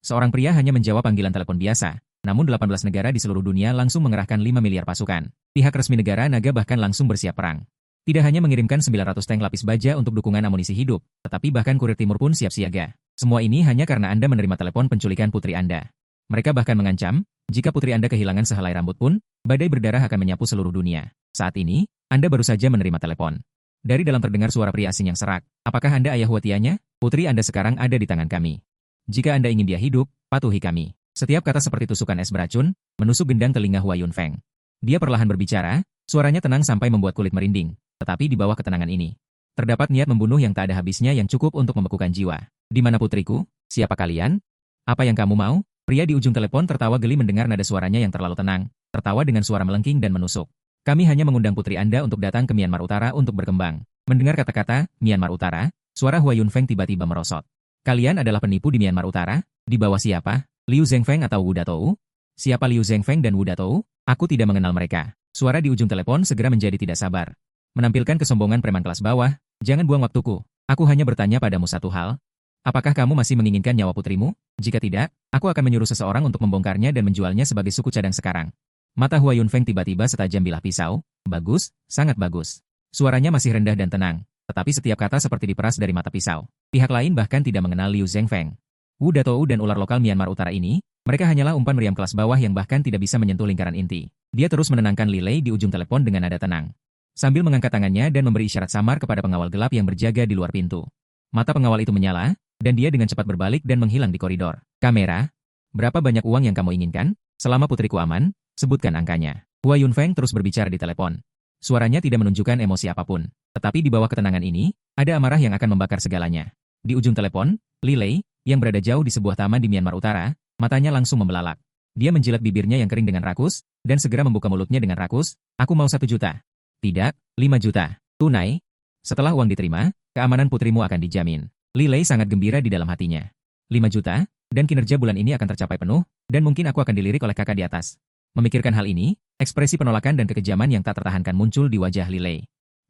Seorang pria hanya menjawab panggilan telepon biasa, namun 18 negara di seluruh dunia langsung mengerahkan 5 miliar pasukan. Pihak resmi negara naga bahkan langsung bersiap perang. Tidak hanya mengirimkan 900 tank lapis baja untuk dukungan amunisi hidup, tetapi bahkan kurir timur pun siap siaga. Semua ini hanya karena Anda menerima telepon penculikan putri Anda. Mereka bahkan mengancam, jika putri Anda kehilangan sehelai rambut pun, badai berdarah akan menyapu seluruh dunia. Saat ini, Anda baru saja menerima telepon. Dari dalam terdengar suara pria asing yang serak. Apakah Anda ayah watianya? Putri Anda sekarang ada di tangan kami. Jika Anda ingin dia hidup, patuhi kami. Setiap kata seperti tusukan es beracun, menusuk gendang telinga Hua Yunfeng. Dia perlahan berbicara, suaranya tenang sampai membuat kulit merinding. Tetapi di bawah ketenangan ini, terdapat niat membunuh yang tak ada habisnya yang cukup untuk membekukan jiwa. Di mana putriku? Siapa kalian? Apa yang kamu mau? Pria di ujung telepon tertawa geli mendengar nada suaranya yang terlalu tenang, tertawa dengan suara melengking dan menusuk. Kami hanya mengundang putri Anda untuk datang ke Myanmar Utara untuk berkembang. Mendengar kata-kata Myanmar Utara, suara Hua Yunfeng tiba-tiba merosot. Kalian adalah penipu di Myanmar Utara? Di bawah siapa? Liu Zhengfeng atau Wu Datou? Siapa Liu Zhengfeng dan Wu Datou? Aku tidak mengenal mereka. Suara di ujung telepon segera menjadi tidak sabar. Menampilkan kesombongan preman kelas bawah, jangan buang waktuku. Aku hanya bertanya padamu satu hal. Apakah kamu masih menginginkan nyawa putrimu? Jika tidak, aku akan menyuruh seseorang untuk membongkarnya dan menjualnya sebagai suku cadang sekarang. Mata Hua Yunfeng tiba-tiba setajam bilah pisau. Bagus, sangat bagus. Suaranya masih rendah dan tenang, tetapi setiap kata seperti diperas dari mata pisau. Pihak lain bahkan tidak mengenal Liu Zhengfeng. Wu Datou dan ular lokal Myanmar Utara ini, mereka hanyalah umpan meriam kelas bawah yang bahkan tidak bisa menyentuh lingkaran inti. Dia terus menenangkan Li Lei di ujung telepon dengan nada tenang. Sambil mengangkat tangannya dan memberi isyarat samar kepada pengawal gelap yang berjaga di luar pintu. Mata pengawal itu menyala, dan dia dengan cepat berbalik dan menghilang di koridor. Kamera, berapa banyak uang yang kamu inginkan? Selama putriku aman, sebutkan angkanya. Hua Yunfeng terus berbicara di telepon. Suaranya tidak menunjukkan emosi apapun. Tetapi di bawah ketenangan ini, ada amarah yang akan membakar segalanya. Di ujung telepon, Li Lei, yang berada jauh di sebuah taman di Myanmar Utara, matanya langsung membelalak. Dia menjilat bibirnya yang kering dengan rakus, dan segera membuka mulutnya dengan rakus. Aku mau 1 juta. Tidak, 5 juta. Tunai. Setelah uang diterima, keamanan putrimu akan dijamin. Li Lei sangat gembira di dalam hatinya. 5 juta, dan kinerja bulan ini akan tercapai penuh, dan mungkin aku akan dilirik oleh kakak di atas. Memikirkan hal ini, ekspresi penolakan dan kekejaman yang tak tertahankan muncul di wajah Li Lei.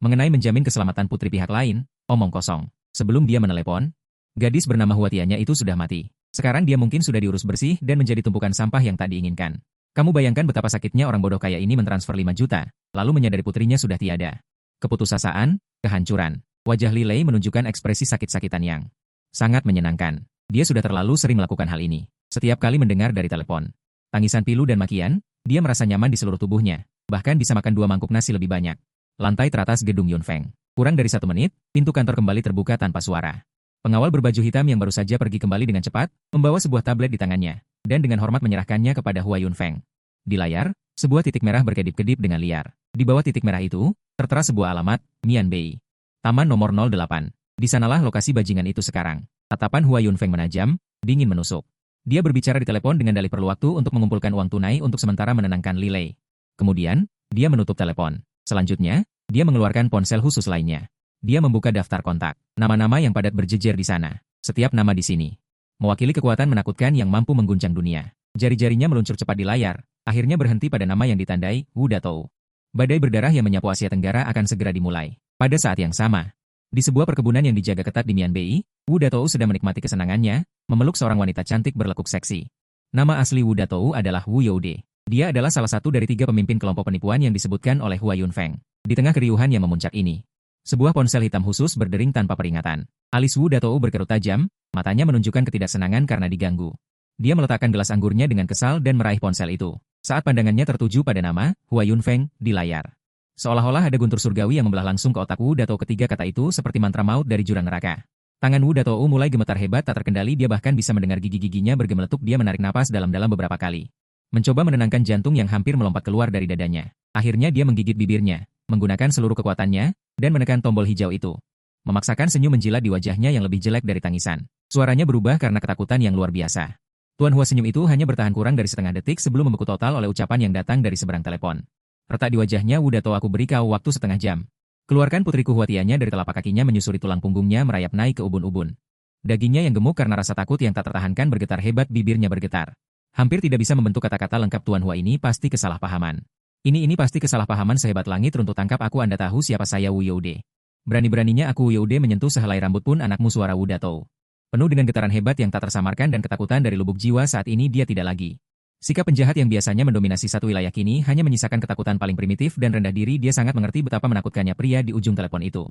Mengenai menjamin keselamatan putri pihak lain, omong kosong. Sebelum dia menelepon, gadis bernama Huatianya itu sudah mati. Sekarang dia mungkin sudah diurus bersih dan menjadi tumpukan sampah yang tak diinginkan. Kamu bayangkan betapa sakitnya orang bodoh kaya ini mentransfer 5 juta, lalu menyadari putrinya sudah tiada. Keputusasaan, kehancuran. Wajah Li Lei menunjukkan ekspresi sakit-sakitan yang sangat menyenangkan. Dia sudah terlalu sering melakukan hal ini. Setiap kali mendengar dari telepon, tangisan pilu dan makian, dia merasa nyaman di seluruh tubuhnya. Bahkan bisa makan 2 mangkuk nasi lebih banyak. Lantai teratas gedung Yunfeng. Kurang dari 1 menit, pintu kantor kembali terbuka tanpa suara. Pengawal berbaju hitam yang baru saja pergi kembali dengan cepat, membawa sebuah tablet di tangannya, dan dengan hormat menyerahkannya kepada Hua Yunfeng. Di layar, sebuah titik merah berkedip-kedip dengan liar. Di bawah titik merah itu, tertera sebuah alamat, Mianbei. Taman nomor 08. Di sanalah lokasi bajingan itu sekarang. Tatapan Hua Yunfeng menajam, dingin menusuk. Dia berbicara di telepon dengan dalih perlu waktu untuk mengumpulkan uang tunai untuk sementara menenangkan Li Lei. Kemudian, dia menutup telepon. Selanjutnya, dia mengeluarkan ponsel khusus lainnya. Dia membuka daftar kontak. Nama-nama yang padat berjejer di sana. Setiap nama di sini mewakili kekuatan menakutkan yang mampu mengguncang dunia. Jari-jarinya meluncur cepat di layar, akhirnya berhenti pada nama yang ditandai, Wu Datou. Badai berdarah yang menyapu Asia Tenggara akan segera dimulai. Pada saat yang sama, di sebuah perkebunan yang dijaga ketat di Mianbei, Wu Datou sedang menikmati kesenangannya, memeluk seorang wanita cantik berlekuk seksi. Nama asli Wu Datou adalah Wu Youde. Dia adalah salah satu dari 3 pemimpin kelompok penipuan yang disebutkan oleh Hua Yunfeng. Di tengah keriuhan yang memuncak ini, sebuah ponsel hitam khusus berdering tanpa peringatan. Alis Wu Datou berkerut tajam, matanya menunjukkan ketidaksenangan karena diganggu. Dia meletakkan gelas anggurnya dengan kesal dan meraih ponsel itu. Saat pandangannya tertuju pada nama, Hua Yunfeng, di layar. Seolah-olah ada guntur surgawi yang membelah langsung ke otak Wu Datou ketiga kata itu seperti mantra maut dari jurang neraka. Tangan Wu Datou mulai gemetar hebat tak terkendali, dia bahkan bisa mendengar gigi-giginya bergemeletup. Dia menarik napas dalam-dalam beberapa kali. Mencoba menenangkan jantung yang hampir melompat keluar dari dadanya. Akhirnya dia menggigit bibirnya, menggunakan seluruh kekuatannya, dan menekan tombol hijau itu. Memaksakan senyum menjilat di wajahnya yang lebih jelek dari tangisan. Suaranya berubah karena ketakutan yang luar biasa. Tuan Hua senyum itu hanya bertahan kurang dari setengah detik sebelum membeku total oleh ucapan yang datang dari seberang telepon. Retak di wajahnya, Wu Datou, aku beri kau waktu setengah jam. Keluarkan putriku. Huatianya dari telapak kakinya menyusuri tulang punggungnya merayap naik ke ubun-ubun. Dagingnya yang gemuk karena rasa takut yang tak tertahankan bergetar hebat, bibirnya bergetar. Hampir tidak bisa membentuk kata-kata lengkap. Tuan Hua, ini pasti kesalahpahaman. Ini pasti kesalahpahaman sehebat langit runtuh. Tangkap aku, Anda tahu siapa saya? Wu Youde. Berani-beraninya aku, Wu Youde, menyentuh sehelai rambut pun anakmu, suara Wu Datou. Penuh dengan getaran hebat yang tak tersamarkan dan ketakutan dari lubuk jiwa saat ini dia tidak lagi. Sikap penjahat yang biasanya mendominasi satu wilayah kini hanya menyisakan ketakutan paling primitif dan rendah diri. Dia sangat mengerti betapa menakutkannya pria di ujung telepon itu.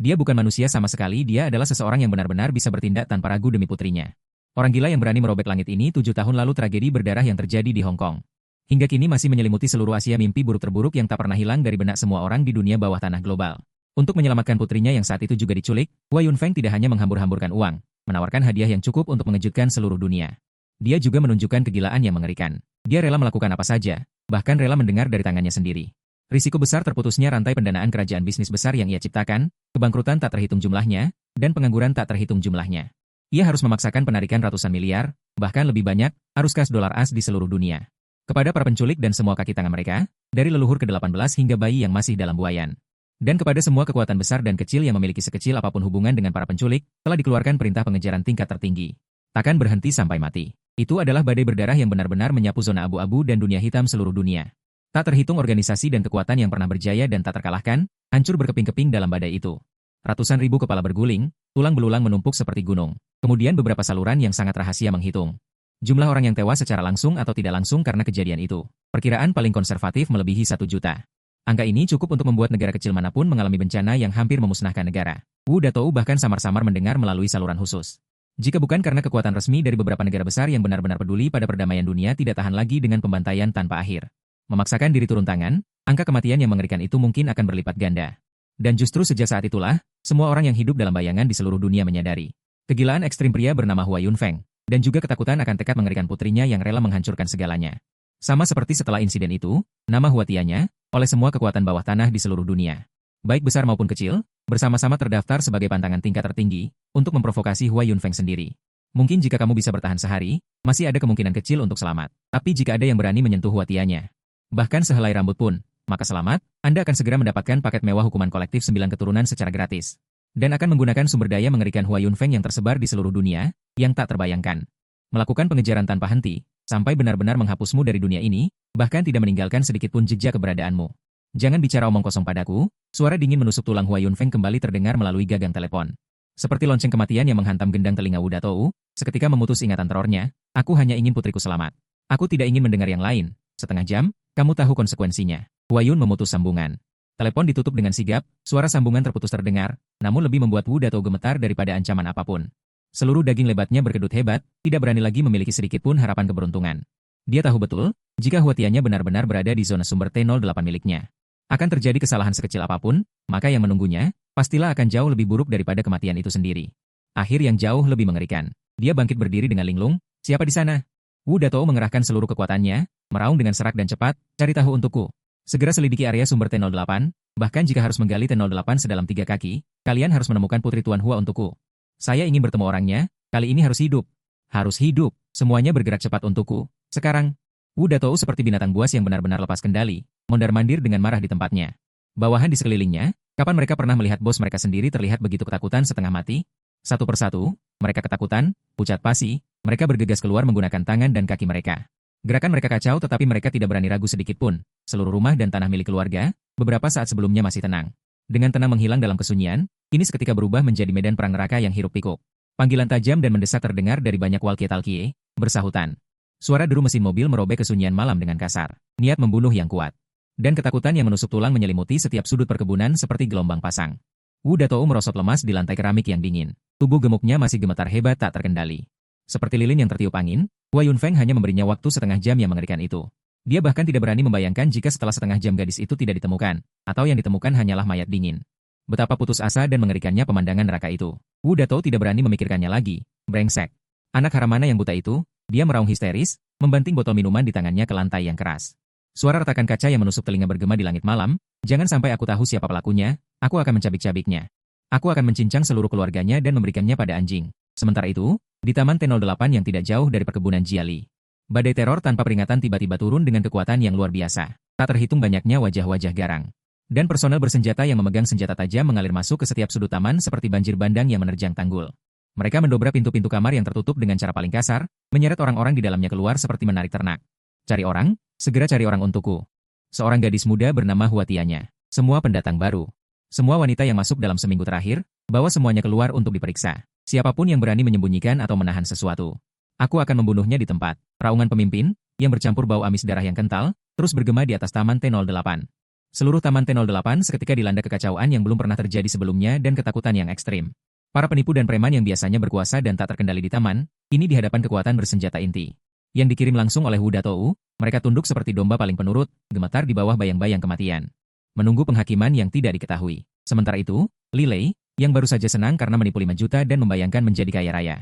Dia bukan manusia sama sekali, dia adalah seseorang yang benar-benar bisa bertindak tanpa ragu demi putrinya. Orang gila yang berani merobek langit ini 7 tahun lalu tragedi berdarah yang terjadi di Hong Kong. Hingga kini masih menyelimuti seluruh Asia, mimpi buruk terburuk yang tak pernah hilang dari benak semua orang di dunia bawah tanah global. Untuk menyelamatkan putrinya yang saat itu juga diculik, Hua Yunfeng tidak hanya menghambur-hamburkan uang, menawarkan hadiah yang cukup untuk mengejutkan seluruh dunia. Dia juga menunjukkan kegilaan yang mengerikan. Dia rela melakukan apa saja, bahkan rela mendengar dari tangannya sendiri. Risiko besar terputusnya rantai pendanaan kerajaan bisnis besar yang ia ciptakan, kebangkrutan tak terhitung jumlahnya, dan pengangguran tak terhitung jumlahnya. Ia harus memaksakan penarikan ratusan miliar, bahkan lebih banyak, arus kas dolar as di seluruh dunia. Kepada para penculik dan semua kaki tangan mereka, dari leluhur ke-18 hingga bayi yang masih dalam buayan. Dan kepada semua kekuatan besar dan kecil yang memiliki sekecil apapun hubungan dengan para penculik, telah dikeluarkan perintah pengejaran tingkat tertinggi. Takkan berhenti sampai mati. Itu adalah badai berdarah yang benar-benar menyapu zona abu-abu dan dunia hitam seluruh dunia. Tak terhitung organisasi dan kekuatan yang pernah berjaya dan tak terkalahkan, hancur berkeping-keping dalam badai itu. Ratusan ribu kepala berguling, tulang belulang menumpuk seperti gunung. Kemudian beberapa saluran yang sangat rahasia menghitung jumlah orang yang tewas secara langsung atau tidak langsung karena kejadian itu. Perkiraan paling konservatif melebihi 1 juta. Angka ini cukup untuk membuat negara kecil manapun mengalami bencana yang hampir memusnahkan negara. Wu Datou bahkan samar-samar mendengar melalui saluran khusus. Jika bukan karena kekuatan resmi dari beberapa negara besar yang benar-benar peduli pada perdamaian dunia tidak tahan lagi dengan pembantaian tanpa akhir. Memaksakan diri turun tangan, angka kematian yang mengerikan itu mungkin akan berlipat ganda. Dan justru sejak saat itulah, semua orang yang hidup dalam bayangan di seluruh dunia menyadari kegilaan ekstrim pria bernama Hua Yunfeng, dan juga ketakutan akan tekad mengerikan putrinya yang rela menghancurkan segalanya. Sama seperti setelah insiden itu, nama Hua Tianya, oleh semua kekuatan bawah tanah di seluruh dunia, baik besar maupun kecil, bersama-sama terdaftar sebagai pantangan tingkat tertinggi untuk memprovokasi Hua Yunfeng sendiri. Mungkin jika kamu bisa bertahan sehari, masih ada kemungkinan kecil untuk selamat. Tapi jika ada yang berani menyentuh Hua Tianya, bahkan sehelai rambut pun, maka selamat, Anda akan segera mendapatkan paket mewah hukuman kolektif 9 keturunan secara gratis. Dan akan menggunakan sumber daya mengerikan Hua Yunfeng yang tersebar di seluruh dunia, yang tak terbayangkan. Melakukan pengejaran tanpa henti, sampai benar-benar menghapusmu dari dunia ini, bahkan tidak meninggalkan sedikit pun jejak keberadaanmu. Jangan bicara omong kosong padaku, suara dingin menusuk tulang Hua Yunfeng kembali terdengar melalui gagang telepon. Seperti lonceng kematian yang menghantam gendang telinga Wu Datou, seketika memutus ingatan terornya, aku hanya ingin putriku selamat. Aku tidak ingin mendengar yang lain. Setengah jam, kamu tahu konsekuensinya. Hua Yun memutus sambungan. Telepon ditutup dengan sigap, suara sambungan terputus terdengar, namun lebih membuat Wu Datou gemetar daripada ancaman apapun. Seluruh daging lebatnya berkedut hebat, tidak berani lagi memiliki sedikit pun harapan keberuntungan. Dia tahu betul, jika Hua Tianya benar-benar berada di zona sumber T08 miliknya. Akan terjadi kesalahan sekecil apapun, maka yang menunggunya, pastilah akan jauh lebih buruk daripada kematian itu sendiri. Akhir yang jauh lebih mengerikan. Dia bangkit berdiri dengan linglung, siapa di sana? Wu Datou mengerahkan seluruh kekuatannya, meraung dengan serak dan cepat, cari tahu untukku. Segera selidiki area sumber T08, bahkan jika harus menggali T08 sedalam 3 kaki, kalian harus menemukan Putri Tuan Hua untukku. Saya ingin bertemu orangnya, kali ini harus hidup. Harus hidup, semuanya bergerak cepat untukku. Sekarang, Wu Datou seperti binatang buas yang benar-benar lepas kendali, mondar-mandir dengan marah di tempatnya. Bawahan di sekelilingnya, kapan mereka pernah melihat bos mereka sendiri terlihat begitu ketakutan setengah mati? Satu persatu, mereka ketakutan, pucat pasi, mereka bergegas keluar menggunakan tangan dan kaki mereka. Gerakan mereka kacau tetapi mereka tidak berani ragu sedikit pun. Seluruh rumah dan tanah milik keluarga, beberapa saat sebelumnya masih tenang. Dengan tenang menghilang dalam kesunyian, kini seketika berubah menjadi medan perang neraka yang hiruk pikuk. Panggilan tajam dan mendesak terdengar dari banyak walkie-talkie, bersahutan. Suara deru mesin mobil merobek kesunyian malam dengan kasar. Niat membunuh yang kuat. Dan ketakutan yang menusuk tulang menyelimuti setiap sudut perkebunan seperti gelombang pasang. Wu Datou merosot lemas di lantai keramik yang dingin. Tubuh gemuknya masih gemetar hebat tak terkendali. Seperti lilin yang tertiup angin, Hua Yunfeng hanya memberinya waktu setengah jam yang mengerikan itu. Dia bahkan tidak berani membayangkan jika setelah setengah jam gadis itu tidak ditemukan, atau yang ditemukan hanyalah mayat dingin. Betapa putus asa dan mengerikannya pemandangan neraka itu. Wu Datou tidak berani memikirkannya lagi. Brengsek. Anak haram mana yang buta itu? Dia meraung histeris, membanting botol minuman di tangannya ke lantai yang keras. Suara retakan kaca yang menusuk telinga bergema di langit malam, jangan sampai aku tahu siapa pelakunya, aku akan mencabik-cabiknya. Aku akan mencincang seluruh keluarganya dan memberikannya pada anjing. Sementara itu, di Taman T08 yang tidak jauh dari perkebunan Jiali, badai teror tanpa peringatan tiba-tiba turun dengan kekuatan yang luar biasa. Tak terhitung banyaknya wajah-wajah garang. Dan personel bersenjata yang memegang senjata tajam mengalir masuk ke setiap sudut taman seperti banjir bandang yang menerjang tanggul. Mereka mendobrak pintu-pintu kamar yang tertutup dengan cara paling kasar, menyeret orang-orang di dalamnya keluar seperti menarik ternak. Cari orang, segera cari orang untukku. Seorang gadis muda bernama Hua Tianya. Semua pendatang baru. Semua wanita yang masuk dalam seminggu terakhir, bawa semuanya keluar untuk diperiksa. Siapapun yang berani menyembunyikan atau menahan sesuatu, aku akan membunuhnya di tempat. Raungan pemimpin, yang bercampur bau amis darah yang kental, terus bergema di atas Taman T08. Seluruh Taman T08 seketika dilanda kekacauan yang belum pernah terjadi sebelumnya dan ketakutan yang ekstrim. Para penipu dan preman yang biasanya berkuasa dan tak terkendali di taman, ini di hadapan kekuatan bersenjata inti yang dikirim langsung oleh Wu Datou, mereka tunduk seperti domba paling penurut, gemetar di bawah bayang-bayang kematian. Menunggu penghakiman yang tidak diketahui. Sementara itu, Li Lei, yang baru saja senang karena menipu 5 juta dan membayangkan menjadi kaya raya.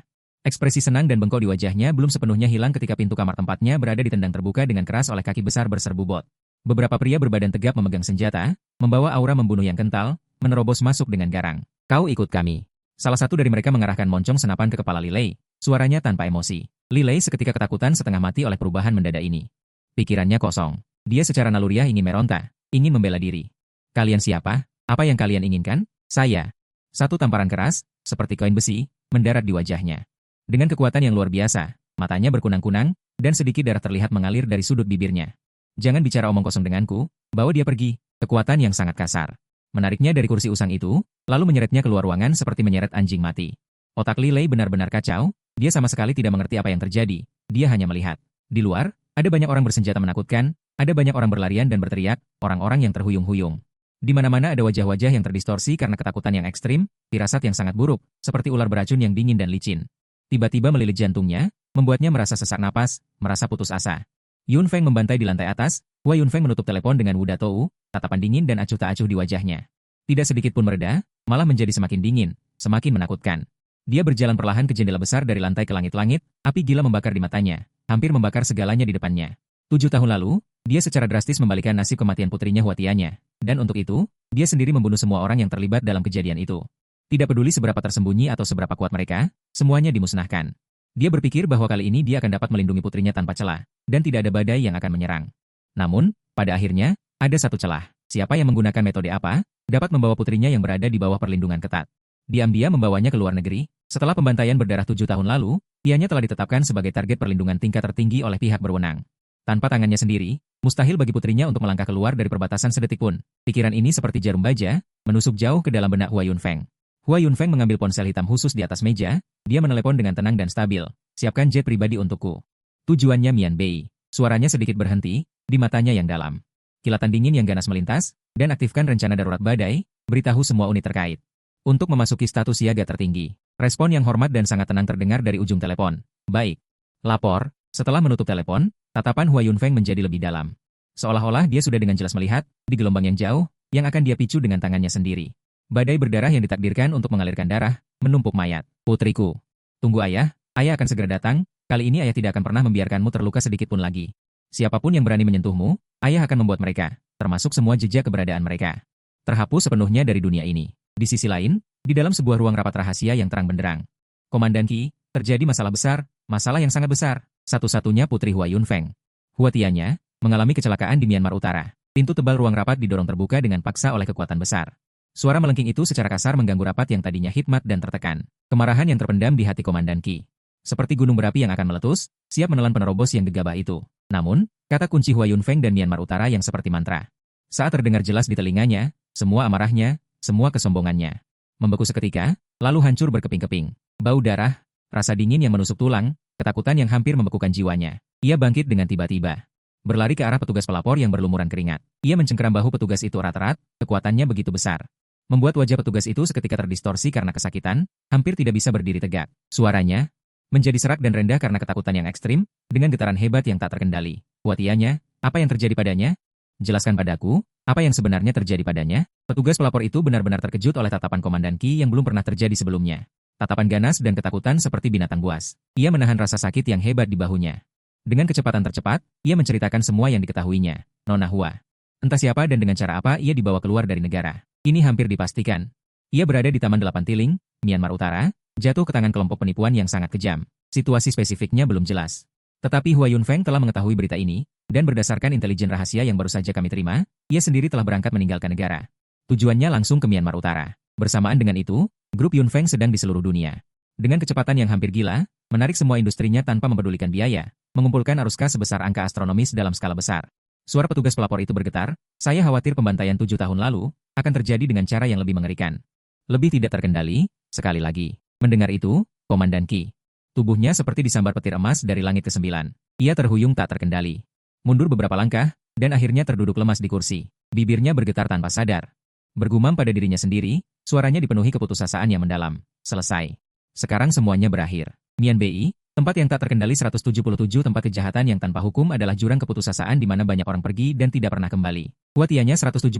Ekspresi senang dan bengkok di wajahnya belum sepenuhnya hilang ketika pintu kamar tempatnya berada ditendang terbuka dengan keras oleh kaki besar berserbu bot. Beberapa pria berbadan tegap memegang senjata, membawa aura membunuh yang kental, menerobos masuk dengan garang. Kau ikut kami. Salah satu dari mereka mengarahkan moncong senapan ke kepala Li Lei, suaranya tanpa emosi. Li Lei seketika ketakutan setengah mati oleh perubahan mendadak ini. Pikirannya kosong. Dia secara naluriah ingin meronta, ingin membela diri. Kalian siapa? Apa yang kalian inginkan? Saya. Satu tamparan keras, seperti koin besi, mendarat di wajahnya. Dengan kekuatan yang luar biasa, matanya berkunang-kunang, dan sedikit darah terlihat mengalir dari sudut bibirnya. Jangan bicara omong kosong denganku, bawa dia pergi. Kekuatan yang sangat kasar. Menariknya dari kursi usang itu, lalu menyeretnya keluar ruangan seperti menyeret anjing mati. Otak Li Lei benar-benar kacau, dia sama sekali tidak mengerti apa yang terjadi, dia hanya melihat. Di luar, ada banyak orang bersenjata menakutkan, ada banyak orang berlarian dan berteriak, orang-orang yang terhuyung-huyung. Di mana-mana ada wajah-wajah yang terdistorsi karena ketakutan yang ekstrim, firasat yang sangat buruk, seperti ular beracun yang dingin dan licin. Tiba-tiba melilit jantungnya, membuatnya merasa sesak napas, merasa putus asa. Yun Feng membantai di lantai atas, Hua Yun Feng menutup telepon dengan Wu Datou, tatapan dingin dan acuh tak acuh di wajahnya. Tidak sedikit pun mereda, malah menjadi semakin dingin, semakin menakutkan. Dia berjalan perlahan ke jendela besar dari lantai ke langit-langit, api gila membakar di matanya, hampir membakar segalanya di depannya. 7 tahun lalu, dia secara drastis membalikkan nasib kematian putrinya Huatianya, dan untuk itu, dia sendiri membunuh semua orang yang terlibat dalam kejadian itu. Tidak peduli seberapa tersembunyi atau seberapa kuat mereka, semuanya dimusnahkan. Dia berpikir bahwa kali ini dia akan dapat melindungi putrinya tanpa celah, dan tidak ada badai yang akan menyerang. Namun, pada akhirnya, ada satu celah. Siapa yang menggunakan metode apa, dapat membawa putrinya yang berada di bawah perlindungan ketat. Diam-diam membawanya ke luar negeri, setelah pembantaian berdarah 7 tahun lalu, ianya telah ditetapkan sebagai target perlindungan tingkat tertinggi oleh pihak berwenang. Tanpa tangannya sendiri, mustahil bagi putrinya untuk melangkah keluar dari perbatasan sedetik pun. Pikiran ini seperti jarum baja, menusuk jauh ke dalam benak Hua Yun Feng. Hua Yun Feng mengambil ponsel hitam khusus di atas meja, dia menelepon dengan tenang dan stabil. Siapkan jet pribadi untukku. Tujuannya Mian Bei. Suaranya sedikit berhenti, di matanya yang dalam. Kilatan dingin yang ganas melintas, dan aktifkan rencana darurat badai, beritahu semua unit terkait. Untuk memasuki status siaga tertinggi. Respon yang hormat dan sangat tenang terdengar dari ujung telepon. Baik. Lapor. Setelah menutup telepon, tatapan Hua Yun Feng menjadi lebih dalam. Seolah-olah dia sudah dengan jelas melihat, di gelombang yang jauh, yang akan dia picu dengan tangannya sendiri. Badai berdarah yang ditakdirkan untuk mengalirkan darah, menumpuk mayat. Putriku. Tunggu ayah akan segera datang, kali ini ayah tidak akan pernah membiarkanmu terluka sedikit pun lagi. Siapapun yang berani menyentuhmu, ayah akan membuat mereka, termasuk semua jejak keberadaan mereka, terhapus sepenuhnya dari dunia ini. Di sisi lain, di dalam sebuah ruang rapat rahasia yang terang benderang. Komandan Qi, terjadi masalah besar, masalah yang sangat besar. Satu-satunya putri Hua Yun Feng, Huatianya, mengalami kecelakaan di Myanmar Utara. Pintu tebal ruang rapat didorong terbuka dengan paksa oleh kekuatan besar. Suara melengking itu secara kasar mengganggu rapat yang tadinya hikmat dan tertekan. Kemarahan yang terpendam di hati Komandan Qi. Seperti gunung berapi yang akan meletus, siap menelan penerobos yang gegabah itu. Namun, kata kunci Hua Yun Feng dan Myanmar Utara yang seperti mantra. Saat terdengar jelas di telinganya, semua amarahnya, semua kesombongannya membeku seketika, lalu hancur berkeping-keping. Bau darah, rasa dingin yang menusuk tulang, ketakutan yang hampir membekukan jiwanya. Ia bangkit dengan tiba-tiba. Berlari ke arah petugas pelapor yang berlumuran keringat. Ia mencengkeram bahu petugas itu erat-erat, kekuatannya begitu besar. Membuat wajah petugas itu seketika terdistorsi karena kesakitan, hampir tidak bisa berdiri tegak. Suaranya menjadi serak dan rendah karena ketakutan yang ekstrim, dengan getaran hebat yang tak terkendali. Huatianya, apa yang terjadi padanya? Jelaskan padaku, apa yang sebenarnya terjadi padanya? Petugas pelapor itu benar-benar terkejut oleh tatapan Komandan Qi yang belum pernah terjadi sebelumnya. Tatapan ganas dan ketakutan seperti binatang buas. Ia menahan rasa sakit yang hebat di bahunya. Dengan kecepatan tercepat, ia menceritakan semua yang diketahuinya. Nona Hua. Entah siapa dan dengan cara apa ia dibawa keluar dari negara. Ini hampir dipastikan. Ia berada di Taman 8 Tiling, Myanmar Utara, jatuh ke tangan kelompok penipuan yang sangat kejam. Situasi spesifiknya belum jelas. Tetapi Hua Yun Feng telah mengetahui berita ini, dan berdasarkan intelijen rahasia yang baru saja kami terima, ia sendiri telah berangkat meninggalkan negara. Tujuannya langsung ke Myanmar Utara. Bersamaan dengan itu, grup Yun Feng sedang di seluruh dunia. Dengan kecepatan yang hampir gila, menarik semua industrinya tanpa mempedulikan biaya, mengumpulkan arus kas sebesar angka astronomis dalam skala besar. Suara petugas pelapor itu bergetar, saya khawatir pembantaian 7 tahun lalu, akan terjadi dengan cara yang lebih mengerikan. Lebih tidak terkendali, sekali lagi. Mendengar itu, Komandan Qi. Tubuhnya seperti disambar petir emas dari langit ke-9. Ia terhuyung tak terkendali. Mundur beberapa langkah, dan akhirnya terduduk lemas di kursi. Bibirnya bergetar tanpa sadar. Bergumam pada dirinya sendiri, suaranya dipenuhi keputusasaan yang mendalam. Selesai. Sekarang semuanya berakhir. Mian Bei, tempat yang tak terkendali 177 tempat kejahatan yang tanpa hukum adalah jurang keputusasaan di mana banyak orang pergi dan tidak pernah kembali. Huatianya 178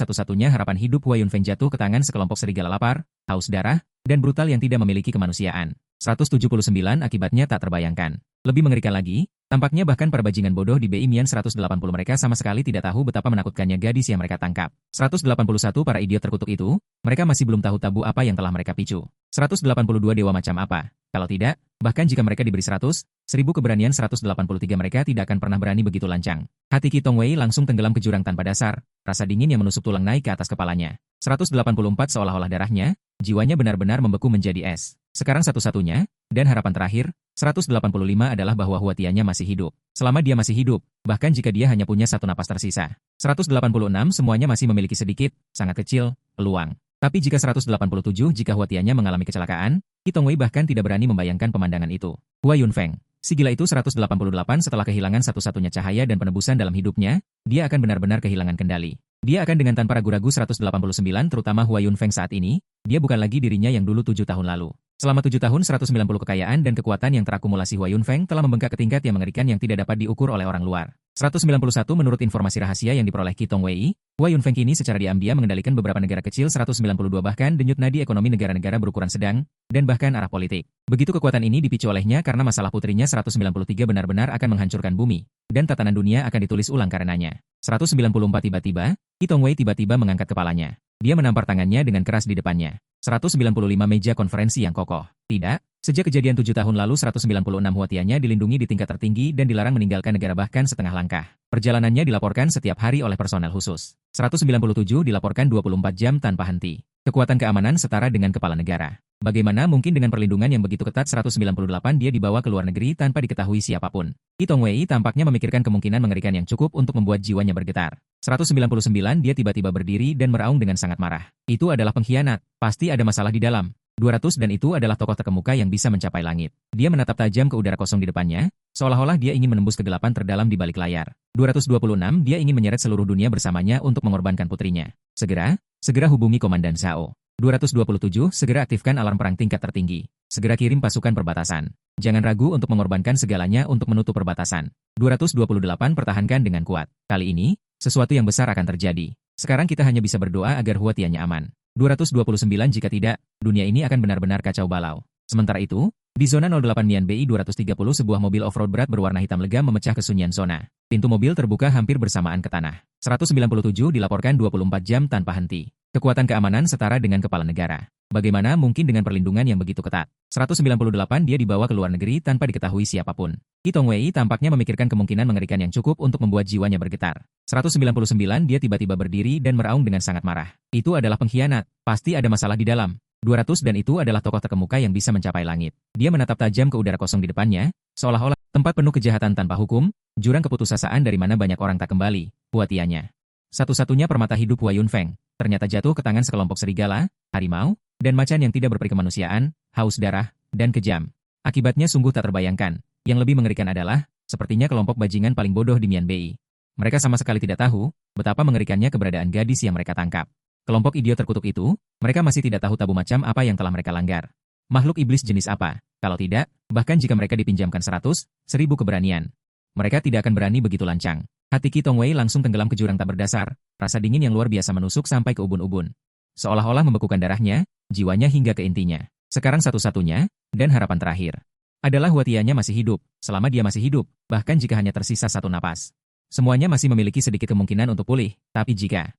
satu-satunya harapan hidup Hua Yunfeng jatuh ke tangan sekelompok serigala lapar, haus darah, dan brutal yang tidak memiliki kemanusiaan. 179 akibatnya tak terbayangkan. Lebih mengerikan lagi, tampaknya bahkan para bajingan bodoh di BI Mian 180 mereka sama sekali tidak tahu betapa menakutkannya gadis yang mereka tangkap. 181 para idiot terkutuk itu, mereka masih belum tahu tabu apa yang telah mereka picu. 182 dewa macam apa? Kalau tidak, bahkan jika mereka diberi 100, 1000 keberanian 183 mereka tidak akan pernah berani begitu lancang. Hati Qi Tongwei langsung tenggelam ke jurang tanpa dasar, rasa dingin yang menusuk tulang naik ke atas kepalanya. 184 seolah-olah darahnya, jiwanya benar-benar membeku menjadi es. Sekarang satu-satunya, dan harapan terakhir, 185 adalah bahwa Huatianya masih hidup. Selama dia masih hidup, bahkan jika dia hanya punya satu napas tersisa. 186 semuanya masih memiliki sedikit, sangat kecil, peluang. Tapi jika 187 jika Huatianya mengalami kecelakaan, Qi Tongwei bahkan tidak berani membayangkan pemandangan itu. Hua Yunfeng. Si gila itu 188 setelah kehilangan satu-satunya cahaya dan penebusan dalam hidupnya, dia akan benar-benar kehilangan kendali. Dia akan dengan tanpa ragu-ragu 189 terutama Hua Yunfeng saat ini, dia bukan lagi dirinya yang dulu 7 tahun lalu. Selama 7 tahun 190 kekayaan dan kekuatan yang terakumulasi Hua Yunfeng telah membengkak ke tingkat yang mengerikan yang tidak dapat diukur oleh orang luar. 191 menurut informasi rahasia yang diperoleh Qi Tongwei, Hua Yunfeng kini secara diam-diam mengendalikan beberapa negara kecil 192 bahkan denyut nadi ekonomi negara-negara berukuran sedang, dan bahkan arah politik. Begitu kekuatan ini dipicu olehnya karena masalah putrinya 193 benar-benar akan menghancurkan bumi, dan tatanan dunia akan ditulis ulang karenanya. 194 tiba-tiba, Qi Tongwei tiba-tiba mengangkat kepalanya. Dia menampar tangannya dengan keras di depannya. 195 meja konferensi yang kokoh. Tidak, sejak kejadian 7 tahun lalu 196 Huatianya dilindungi di tingkat tertinggi dan dilarang meninggalkan negara bahkan setengah langkah. Perjalanannya dilaporkan setiap hari oleh personel khusus. 197 dilaporkan 24 jam tanpa henti. Kekuatan keamanan setara dengan kepala negara. Bagaimana mungkin dengan perlindungan yang begitu ketat 198 dia dibawa ke luar negeri tanpa diketahui siapapun. Qi Tongwei tampaknya memikirkan kemungkinan mengerikan yang cukup untuk membuat jiwanya bergetar. 199 dia tiba-tiba berdiri dan meraung dengan sangat marah. Itu adalah pengkhianat, pasti ada masalah di dalam. 200 dan itu adalah tokoh terkemuka yang bisa mencapai langit. Dia menatap tajam ke udara kosong di depannya, seolah-olah dia ingin menembus kegelapan terdalam di balik layar. 226 dia ingin menyeret seluruh dunia bersamanya untuk mengorbankan putrinya. Segera hubungi Komandan Zhao. 227 segera aktifkan alarm perang tingkat tertinggi. Segera kirim pasukan perbatasan. Jangan ragu untuk mengorbankan segalanya untuk menutup perbatasan. 228 pertahankan dengan kuat. Kali ini, sesuatu yang besar akan terjadi. Sekarang kita hanya bisa berdoa agar Huatianya aman. 229 jika tidak, dunia ini akan benar-benar kacau balau. Sementara itu, di zona 08 Mian Bei 230 sebuah mobil off-road berat berwarna hitam legam memecah kesunyian zona. Pintu mobil terbuka hampir bersamaan ke tanah. 197 dilaporkan 24 jam tanpa henti. Kekuatan keamanan setara dengan kepala negara. Bagaimana mungkin dengan perlindungan yang begitu ketat? 198 dia dibawa ke luar negeri tanpa diketahui siapapun. Qi Tongwei tampaknya memikirkan kemungkinan mengerikan yang cukup untuk membuat jiwanya bergetar. 199 dia tiba-tiba berdiri dan meraung dengan sangat marah. Itu adalah pengkhianat, pasti ada masalah di dalam. 200 dan itu adalah tokoh terkemuka yang bisa mencapai langit. Dia menatap tajam ke udara kosong di depannya, seolah-olah tempat penuh kejahatan tanpa hukum, jurang keputusasaan dari mana banyak orang tak kembali, Huatianya. Satu-satunya permata hidup Hua Yunfeng, ternyata jatuh ke tangan sekelompok serigala, harimau, dan macan yang tidak berperi kemanusiaan, haus darah, dan kejam. Akibatnya sungguh tak terbayangkan. Yang lebih mengerikan adalah, sepertinya kelompok bajingan paling bodoh di Mian Bei. Mereka sama sekali tidak tahu, betapa mengerikannya keberadaan gadis yang mereka tangkap. Kelompok idiot terkutuk itu, mereka masih tidak tahu tabu macam apa yang telah mereka langgar. Makhluk iblis jenis apa? Kalau tidak, bahkan jika mereka dipinjamkan 100, 1000 keberanian. Mereka tidak akan berani begitu lancang. Hati Qi Tongwei langsung tenggelam ke jurang tak berdasar, rasa dingin yang luar biasa menusuk sampai ke ubun-ubun. Seolah-olah membekukan darahnya, jiwanya hingga ke intinya. Sekarang satu-satunya, dan harapan terakhir, adalah Huatianya masih hidup. Selama dia masih hidup, bahkan jika hanya tersisa satu napas. Semuanya masih memiliki sedikit kemungkinan untuk pulih, tapi jika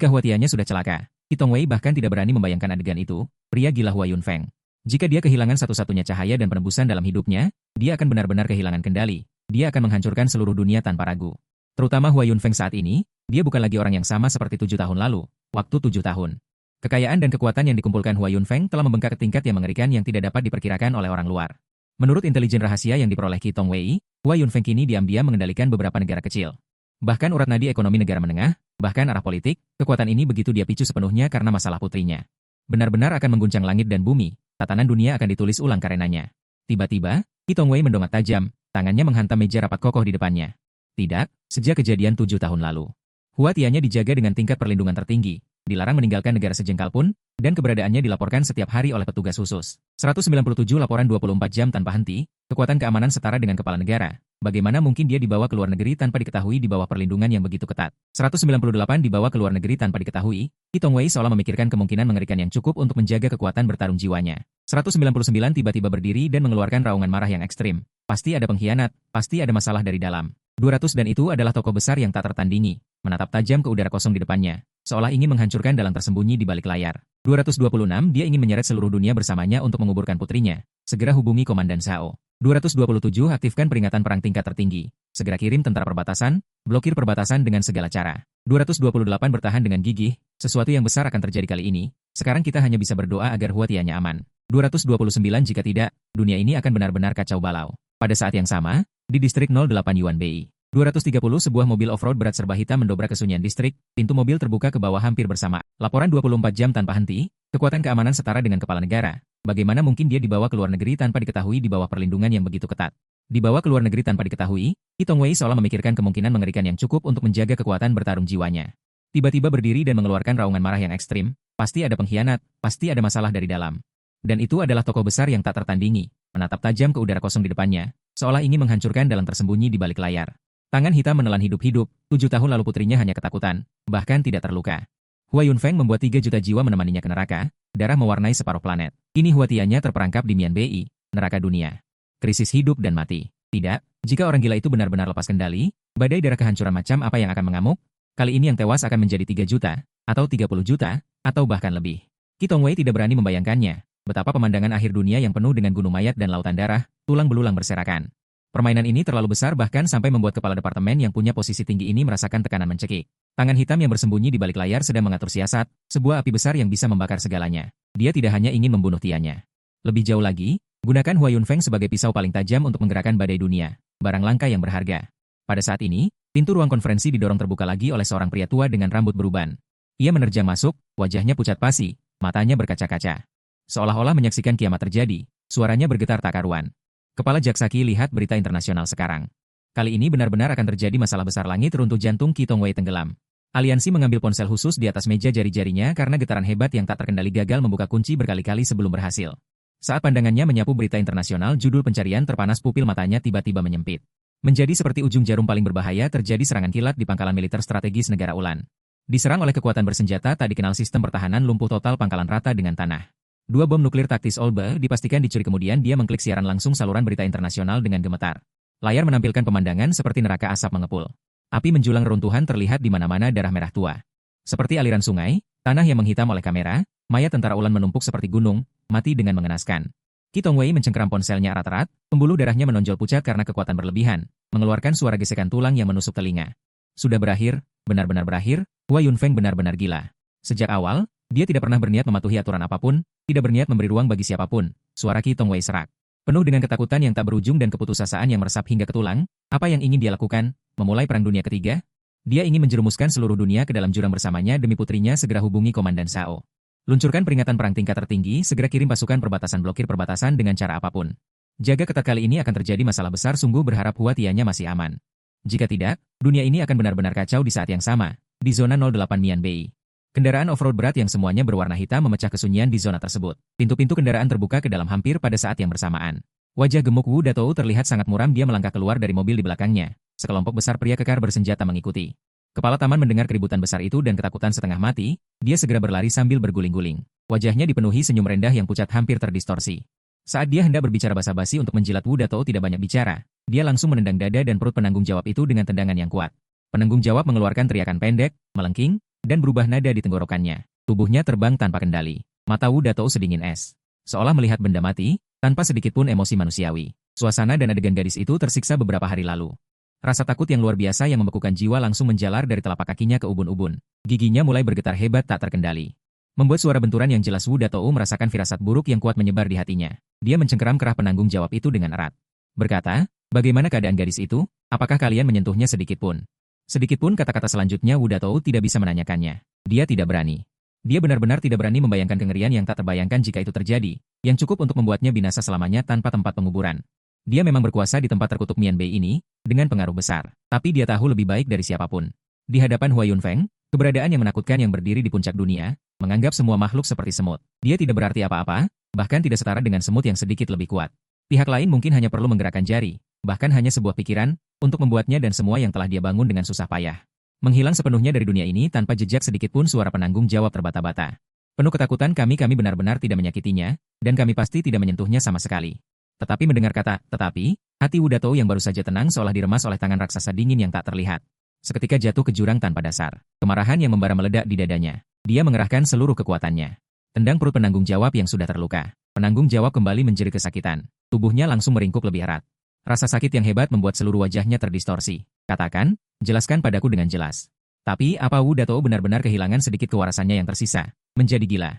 Huatianya sudah celaka, Qi Tongwei bahkan tidak berani membayangkan adegan itu, pria gila Hua Yunfeng. Jika dia kehilangan satu-satunya cahaya dan penebusan dalam hidupnya, dia akan benar-benar kehilangan kendali. Dia akan menghancurkan seluruh dunia tanpa ragu. Terutama Hua Yunfeng saat ini, dia bukan lagi orang yang sama seperti 7 tahun lalu, waktu 7 tahun. Kekayaan dan kekuatan yang dikumpulkan Hua Yunfeng telah membengkak ke tingkat yang mengerikan yang tidak dapat diperkirakan oleh orang luar. Menurut intelijen rahasia yang diperoleh Qi Tongwei, Hua Yunfeng kini diam-diam mengendalikan beberapa negara kecil. Bahkan urat nadi ekonomi negara menengah, bahkan arah politik, kekuatan ini begitu dia picu sepenuhnya karena masalah putrinya. Benar-benar akan mengguncang langit dan bumi, tatanan dunia akan ditulis ulang karenanya. Tiba-tiba, Qi Tongwei mendongak tajam, tangannya menghantam meja rapat kokoh di depannya. Tidak, sejak kejadian 7 tahun lalu. Hua Tianya dijaga dengan tingkat perlindungan tertinggi, dilarang meninggalkan negara sejengkal pun, dan keberadaannya dilaporkan setiap hari oleh petugas khusus. 197 laporan 24 jam tanpa henti, kekuatan keamanan setara dengan kepala negara. Bagaimana mungkin dia dibawa ke luar negeri tanpa diketahui di bawah perlindungan yang begitu ketat? 198 dibawa ke luar negeri tanpa diketahui, Qi Tongwei seolah memikirkan kemungkinan mengerikan yang cukup untuk menjaga kekuatan bertarung jiwanya. 199 tiba-tiba berdiri dan mengeluarkan raungan marah yang ekstrim. Pasti ada pengkhianat, pasti ada masalah dari dalam. 200 dan itu adalah tokoh besar yang tak tertandingi, menatap tajam ke udara kosong di depannya, seolah ingin menghancurkan dalang tersembunyi di balik layar. 226 dia ingin menyeret seluruh dunia bersamanya untuk menguburkan putrinya. Segera hubungi Komandan Sao. 227 aktifkan peringatan perang tingkat tertinggi. Segera kirim tentara perbatasan, blokir perbatasan dengan segala cara. 228 bertahan dengan gigih, sesuatu yang besar akan terjadi kali ini. Sekarang kita hanya bisa berdoa agar Hua Tianya aman. 229 jika tidak, dunia ini akan benar-benar kacau balau. Pada saat yang sama, di distrik 08 Yuan Bei. 230 sebuah mobil off-road berat serba hitam mendobrak kesunyian distrik, pintu mobil terbuka ke bawah hampir bersama. Laporan 24 jam tanpa henti, kekuatan keamanan setara dengan kepala negara. Bagaimana mungkin dia dibawa ke luar negeri tanpa diketahui di bawah perlindungan yang begitu ketat? Dibawa ke luar negeri tanpa diketahui, Qi Tongwei seolah memikirkan kemungkinan mengerikan yang cukup untuk menjaga kekuatan bertarung jiwanya. Tiba-tiba berdiri dan mengeluarkan raungan marah yang ekstrim, pasti ada pengkhianat, pasti ada masalah dari dalam. Dan itu adalah tokoh besar yang tak tertandingi, menatap tajam ke udara kosong di depannya, seolah ingin menghancurkan dalang tersembunyi di balik layar. Tangan hitam menelan hidup-hidup, 7 tahun lalu putrinya hanya ketakutan, bahkan tidak terluka. Hua Yunfeng membuat 3 juta jiwa menemaninya ke neraka, darah mewarnai separuh planet. Kini Hua Tianya terperangkap di Mian Bei, neraka dunia. Krisis hidup dan mati. Tidak, jika orang gila itu benar-benar lepas kendali, badai darah kehancuran macam apa yang akan mengamuk? Kali ini yang tewas akan menjadi 3 juta, atau 30 juta, atau bahkan lebih. Qi Tongwei tidak berani membayangkannya, betapa pemandangan akhir dunia yang penuh dengan gunung mayat dan lautan darah, tulang belulang berserakan. Permainan ini terlalu besar bahkan sampai membuat kepala departemen yang punya posisi tinggi ini merasakan tekanan mencekik. Tangan hitam yang bersembunyi di balik layar sedang mengatur siasat, sebuah api besar yang bisa membakar segalanya. Dia tidak hanya ingin membunuh Tianya. Lebih jauh lagi, gunakan Hua Yunfeng sebagai pisau paling tajam untuk menggerakkan badai dunia, barang langka yang berharga. Pada saat ini, pintu ruang konferensi didorong terbuka lagi oleh seorang pria tua dengan rambut beruban. Ia menerjang masuk, wajahnya pucat pasi, matanya berkaca-kaca. Seolah-olah menyaksikan kiamat terjadi, suaranya bergetar tak karuan. Kepala Jaksaki lihat berita internasional sekarang. Kali ini benar-benar akan terjadi masalah besar langit runtuh jantung Qi Tongwei tenggelam. Aliansi mengambil ponsel khusus di atas meja jari-jarinya karena getaran hebat yang tak terkendali gagal membuka kunci berkali-kali sebelum berhasil. Saat pandangannya menyapu berita internasional judul pencarian terpanas pupil matanya tiba-tiba menyempit. Menjadi seperti ujung jarum paling berbahaya terjadi serangan kilat di pangkalan militer strategis negara Ulan. Diserang oleh kekuatan bersenjata tak dikenal sistem pertahanan lumpuh total pangkalan rata dengan tanah. 2 bom nuklir taktis Olbe dipastikan dicuri kemudian dia mengklik siaran langsung saluran berita internasional dengan gemetar. Layar menampilkan pemandangan seperti neraka asap mengepul. Api menjulang reruntuhan terlihat di mana-mana darah merah tua. Seperti aliran sungai, tanah yang menghitam oleh kamera, mayat tentara Ulan menumpuk seperti gunung, mati dengan mengenaskan. Qi Tongwei mencengkeram ponselnya erat-erat, pembuluh darahnya menonjol pucat karena kekuatan berlebihan, mengeluarkan suara gesekan tulang yang menusuk telinga. Sudah berakhir, benar-benar berakhir, Hua Yunfeng benar-benar gila. Sejak awal, dia tidak pernah berniat mematuhi aturan apapun, tidak berniat memberi ruang bagi siapapun. Suara Qi Tongwei serak. Penuh dengan ketakutan yang tak berujung dan keputusasaan yang meresap hingga ke tulang, apa yang ingin dia lakukan? Memulai Perang Dunia Ketiga? Dia ingin menjerumuskan seluruh dunia ke dalam jurang bersamanya demi putrinya. Segera hubungi Komandan Sao. Luncurkan peringatan perang tingkat tertinggi, segera kirim pasukan perbatasan blokir perbatasan dengan cara apapun. Jaga ketat, kali ini akan terjadi masalah besar, sungguh berharap Hua Tianya masih aman. Jika tidak, dunia ini akan benar-benar kacau di saat yang sama, di zona 08 Mian Bei. Kendaraan off-road berat yang semuanya berwarna hitam memecah kesunyian di zona tersebut. Pintu-pintu kendaraan terbuka ke dalam hampir pada saat yang bersamaan. Wajah gemuk Wu Datou terlihat sangat muram, dia melangkah keluar dari mobil di belakangnya. Sekelompok besar pria kekar bersenjata mengikuti. Kepala taman mendengar keributan besar itu dan ketakutan setengah mati, dia segera berlari sambil berguling-guling. Wajahnya dipenuhi senyum rendah yang pucat hampir terdistorsi. Saat dia hendak berbicara basa-basi untuk menjilat Wu Datou tidak banyak bicara, dia langsung menendang dada dan perut penanggung jawab itu dengan tendangan yang kuat. Penanggung jawab mengeluarkan teriakan pendek, melengking, dan berubah nada di tenggorokannya. Tubuhnya terbang tanpa kendali. Mata Wu Datou sedingin es. Seolah melihat benda mati, tanpa sedikit pun emosi manusiawi. Suasana dan adegan gadis itu tersiksa beberapa hari lalu. Rasa takut yang luar biasa yang membekukan jiwa langsung menjalar dari telapak kakinya ke ubun-ubun. Giginya mulai bergetar hebat tak terkendali. Membuat suara benturan yang jelas, Wu Datou merasakan firasat buruk yang kuat menyebar di hatinya. Dia mencengkeram kerah penanggung jawab itu dengan erat. Berkata, bagaimana keadaan gadis itu? Apakah kalian menyentuhnya sedikit pun? Sedikit pun kata-kata selanjutnya Wu Datou tidak bisa menanyakannya. Dia tidak berani. Dia benar-benar tidak berani membayangkan kengerian yang tak terbayangkan jika itu terjadi, yang cukup untuk membuatnya binasa selamanya tanpa tempat penguburan. Dia memang berkuasa di tempat terkutuk Mian Bei ini, dengan pengaruh besar. Tapi dia tahu lebih baik dari siapapun. Di hadapan Hua Yunfeng, keberadaan yang menakutkan yang berdiri di puncak dunia, menganggap semua makhluk seperti semut. Dia tidak berarti apa-apa, bahkan tidak setara dengan semut yang sedikit lebih kuat. Pihak lain mungkin hanya perlu menggerakkan jari, bahkan hanya sebuah pikiran, untuk membuatnya dan semua yang telah dia bangun dengan susah payah menghilang sepenuhnya dari dunia ini tanpa jejak sedikitpun suara penanggung jawab terbata-bata. Penuh ketakutan kami benar-benar tidak menyakitinya, dan kami pasti tidak menyentuhnya sama sekali. Tetapi mendengar kata, tetapi, hati Wu Datou yang baru saja tenang seolah diremas oleh tangan raksasa dingin yang tak terlihat. Seketika jatuh ke jurang tanpa dasar. Kemarahan yang membara meledak di dadanya. Dia mengerahkan seluruh kekuatannya. Tendang perut penanggung jawab yang sudah terluka. Penanggung jawab kembali menjerit kesakitan. Tubuhnya langsung meringkuk lebih erat. Rasa sakit yang hebat membuat seluruh wajahnya terdistorsi. Katakan, jelaskan padaku dengan jelas. Tapi apa Wu Datou benar-benar kehilangan sedikit kewarasannya yang tersisa? Menjadi gila.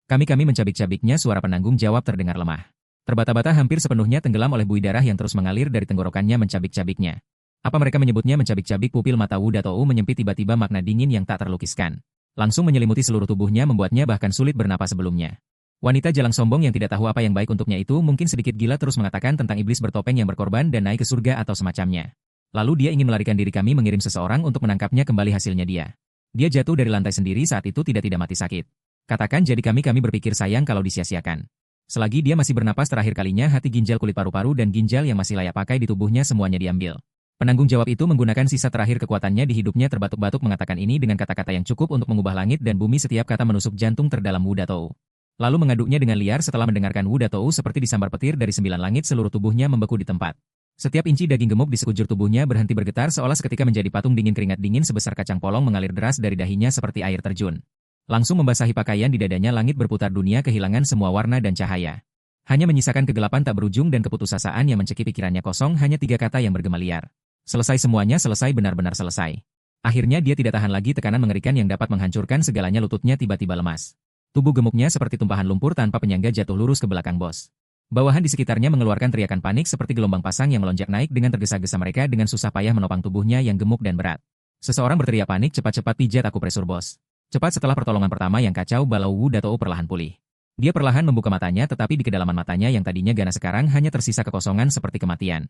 Kami mencabik-cabiknya, suara penanggung jawab terdengar lemah. Terbata-bata hampir sepenuhnya tenggelam oleh buih darah yang terus mengalir dari tenggorokannya mencabik-cabiknya. Apa mereka menyebutnya mencabik-cabik? Pupil mata Wu Datou menyempit, tiba-tiba makna dingin yang tak terlukiskan langsung menyelimuti seluruh tubuhnya, membuatnya bahkan sulit bernapas sebelumnya. Wanita jalang sombong yang tidak tahu apa yang baik untuknya itu mungkin sedikit gila terus mengatakan tentang iblis bertopeng yang berkorban dan naik ke surga atau semacamnya. Lalu dia ingin melarikan diri, kami mengirim seseorang untuk menangkapnya, kembali hasilnya dia. Dia jatuh dari lantai sendiri saat itu, tidak mati sakit. Katakan, jadi kami berpikir sayang kalau disia-siakan. Selagi dia masih bernapas terakhir kalinya, hati, ginjal, kulit paru-paru dan ginjal yang masih layak pakai di tubuhnya semuanya diambil. Penanggung jawab itu menggunakan sisa terakhir kekuatannya di hidupnya, terbatuk-batuk mengatakan ini dengan kata-kata yang cukup untuk mengubah langit dan bumi. Setiap kata menusuk jantung terdalam Wu Datou. Lalu mengaduknya dengan liar. Setelah mendengarkan, Wu Datou seperti disambar petir dari 9 langit, seluruh tubuhnya membeku di tempat. Setiap inci daging gemuk di sekujur tubuhnya berhenti bergetar seolah seketika menjadi patung dingin. Keringat dingin sebesar kacang polong mengalir deras dari dahinya seperti air terjun. Langsung membasahi pakaian di dadanya. Langit berputar, dunia kehilangan semua warna dan cahaya. Hanya menyisakan kegelapan tak berujung dan keputusasaan yang mencekik pikirannya kosong. Hanya 3 kata yang bergema liar. Selesai, semuanya selesai, benar-benar selesai. Akhirnya dia tidak tahan lagi tekanan mengerikan yang dapat menghancurkan segalanya. Lututnya tiba-tiba lemas. Tubuh gemuknya seperti tumpahan lumpur tanpa penyangga jatuh lurus ke belakang bos. Bawahan di sekitarnya mengeluarkan teriakan panik seperti gelombang pasang yang melonjak naik. Dengan tergesa-gesa mereka dengan susah payah menopang tubuhnya yang gemuk dan berat. Seseorang berteriak panik, cepat-cepat pijat aku presur bos. Cepat. Setelah pertolongan pertama yang kacau balau, Wu Datou perlahan pulih. Dia perlahan membuka matanya, tetapi di kedalaman matanya yang tadinya ganas sekarang hanya tersisa kekosongan seperti kematian.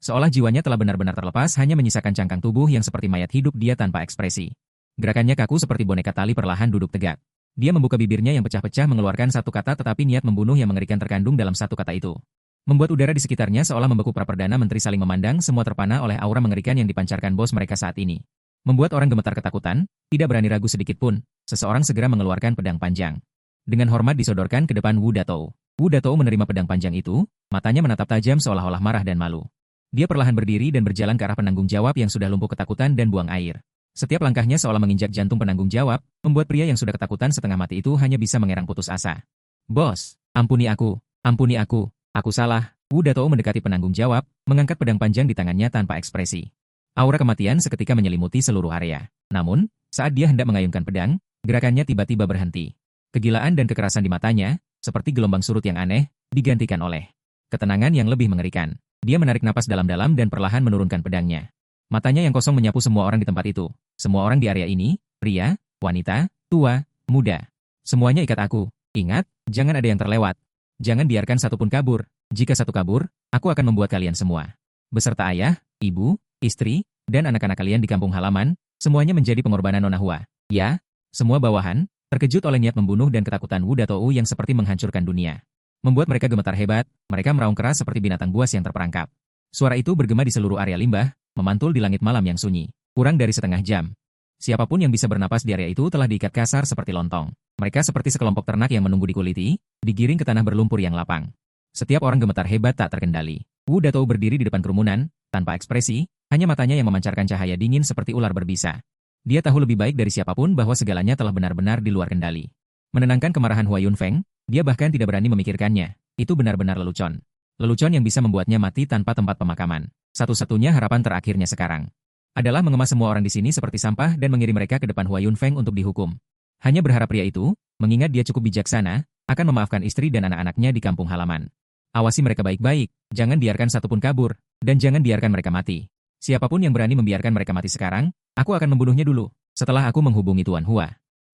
Seolah jiwanya telah benar-benar terlepas, hanya menyisakan cangkang tubuh yang seperti mayat hidup. Dia tanpa ekspresi. Gerakannya kaku seperti boneka tali, perlahan duduk tegak. Dia membuka bibirnya yang pecah-pecah mengeluarkan satu kata, tetapi niat membunuh yang mengerikan terkandung dalam satu kata itu. Membuat udara di sekitarnya seolah membeku. Para perdana menteri saling memandang, semua terpana oleh aura mengerikan yang dipancarkan bos mereka saat ini. Membuat orang gemetar ketakutan, tidak berani ragu sedikit pun. Seseorang segera mengeluarkan pedang panjang. Dengan hormat disodorkan ke depan Wu Datou. Wu Datou menerima pedang panjang itu, matanya menatap tajam seolah-olah marah dan malu. Dia perlahan berdiri dan berjalan ke arah penanggung jawab yang sudah lumpuh ketakutan dan buang air. Setiap langkahnya seolah menginjak jantung penanggung jawab, membuat pria yang sudah ketakutan setengah mati itu hanya bisa mengerang putus asa. Bos, ampuni aku, aku salah. Wu Datou mendekati penanggung jawab, mengangkat pedang panjang di tangannya tanpa ekspresi. Aura kematian seketika menyelimuti seluruh area. Namun, saat dia hendak mengayunkan pedang, gerakannya tiba-tiba berhenti. Kegilaan dan kekerasan di matanya, seperti gelombang surut yang aneh, digantikan oleh ketenangan yang lebih mengerikan. Dia menarik napas dalam-dalam dan perlahan menurunkan pedangnya. Matanya yang kosong menyapu semua orang di tempat itu. Semua orang di area ini, pria, wanita, tua, muda. Semuanya ikat aku. Ingat, jangan ada yang terlewat. Jangan biarkan satupun kabur. Jika satu kabur, aku akan membuat kalian semua, beserta ayah, ibu, istri, dan anak-anak kalian di kampung halaman, semuanya menjadi pengorbanan Nona Hua. Ya, semua bawahan, terkejut oleh niat membunuh dan ketakutan Wu Datou yang seperti menghancurkan dunia. Membuat mereka gemetar hebat, mereka meraung keras seperti binatang buas yang terperangkap. Suara itu bergema di seluruh area limbah, memantul di langit malam yang sunyi. Kurang dari setengah jam. Siapapun yang bisa bernapas di area itu telah diikat kasar seperti lontong. Mereka seperti sekelompok ternak yang menunggu dikuliti, digiring ke tanah berlumpur yang lapang. Setiap orang gemetar hebat tak terkendali. Wu Datou berdiri di depan kerumunan, tanpa ekspresi, hanya matanya yang memancarkan cahaya dingin seperti ular berbisa. Dia tahu lebih baik dari siapapun bahwa segalanya telah benar-benar di luar kendali. Menenangkan kemarahan Hua Yunfeng, dia bahkan tidak berani memikirkannya. Itu benar-benar lelucon. Lelucon yang bisa membuatnya mati tanpa tempat pemakaman. Satu-satunya harapan terakhirnya sekarang adalah mengemas semua orang di sini seperti sampah dan mengirim mereka ke depan Hua Yunfeng untuk dihukum. Hanya berharap pria itu, mengingat dia cukup bijaksana, akan memaafkan istri dan anak-anaknya di kampung halaman. Awasi mereka baik-baik, jangan biarkan satupun kabur, dan jangan biarkan mereka mati. Siapapun yang berani membiarkan mereka mati sekarang, aku akan membunuhnya dulu, setelah aku menghubungi Tuan Hua.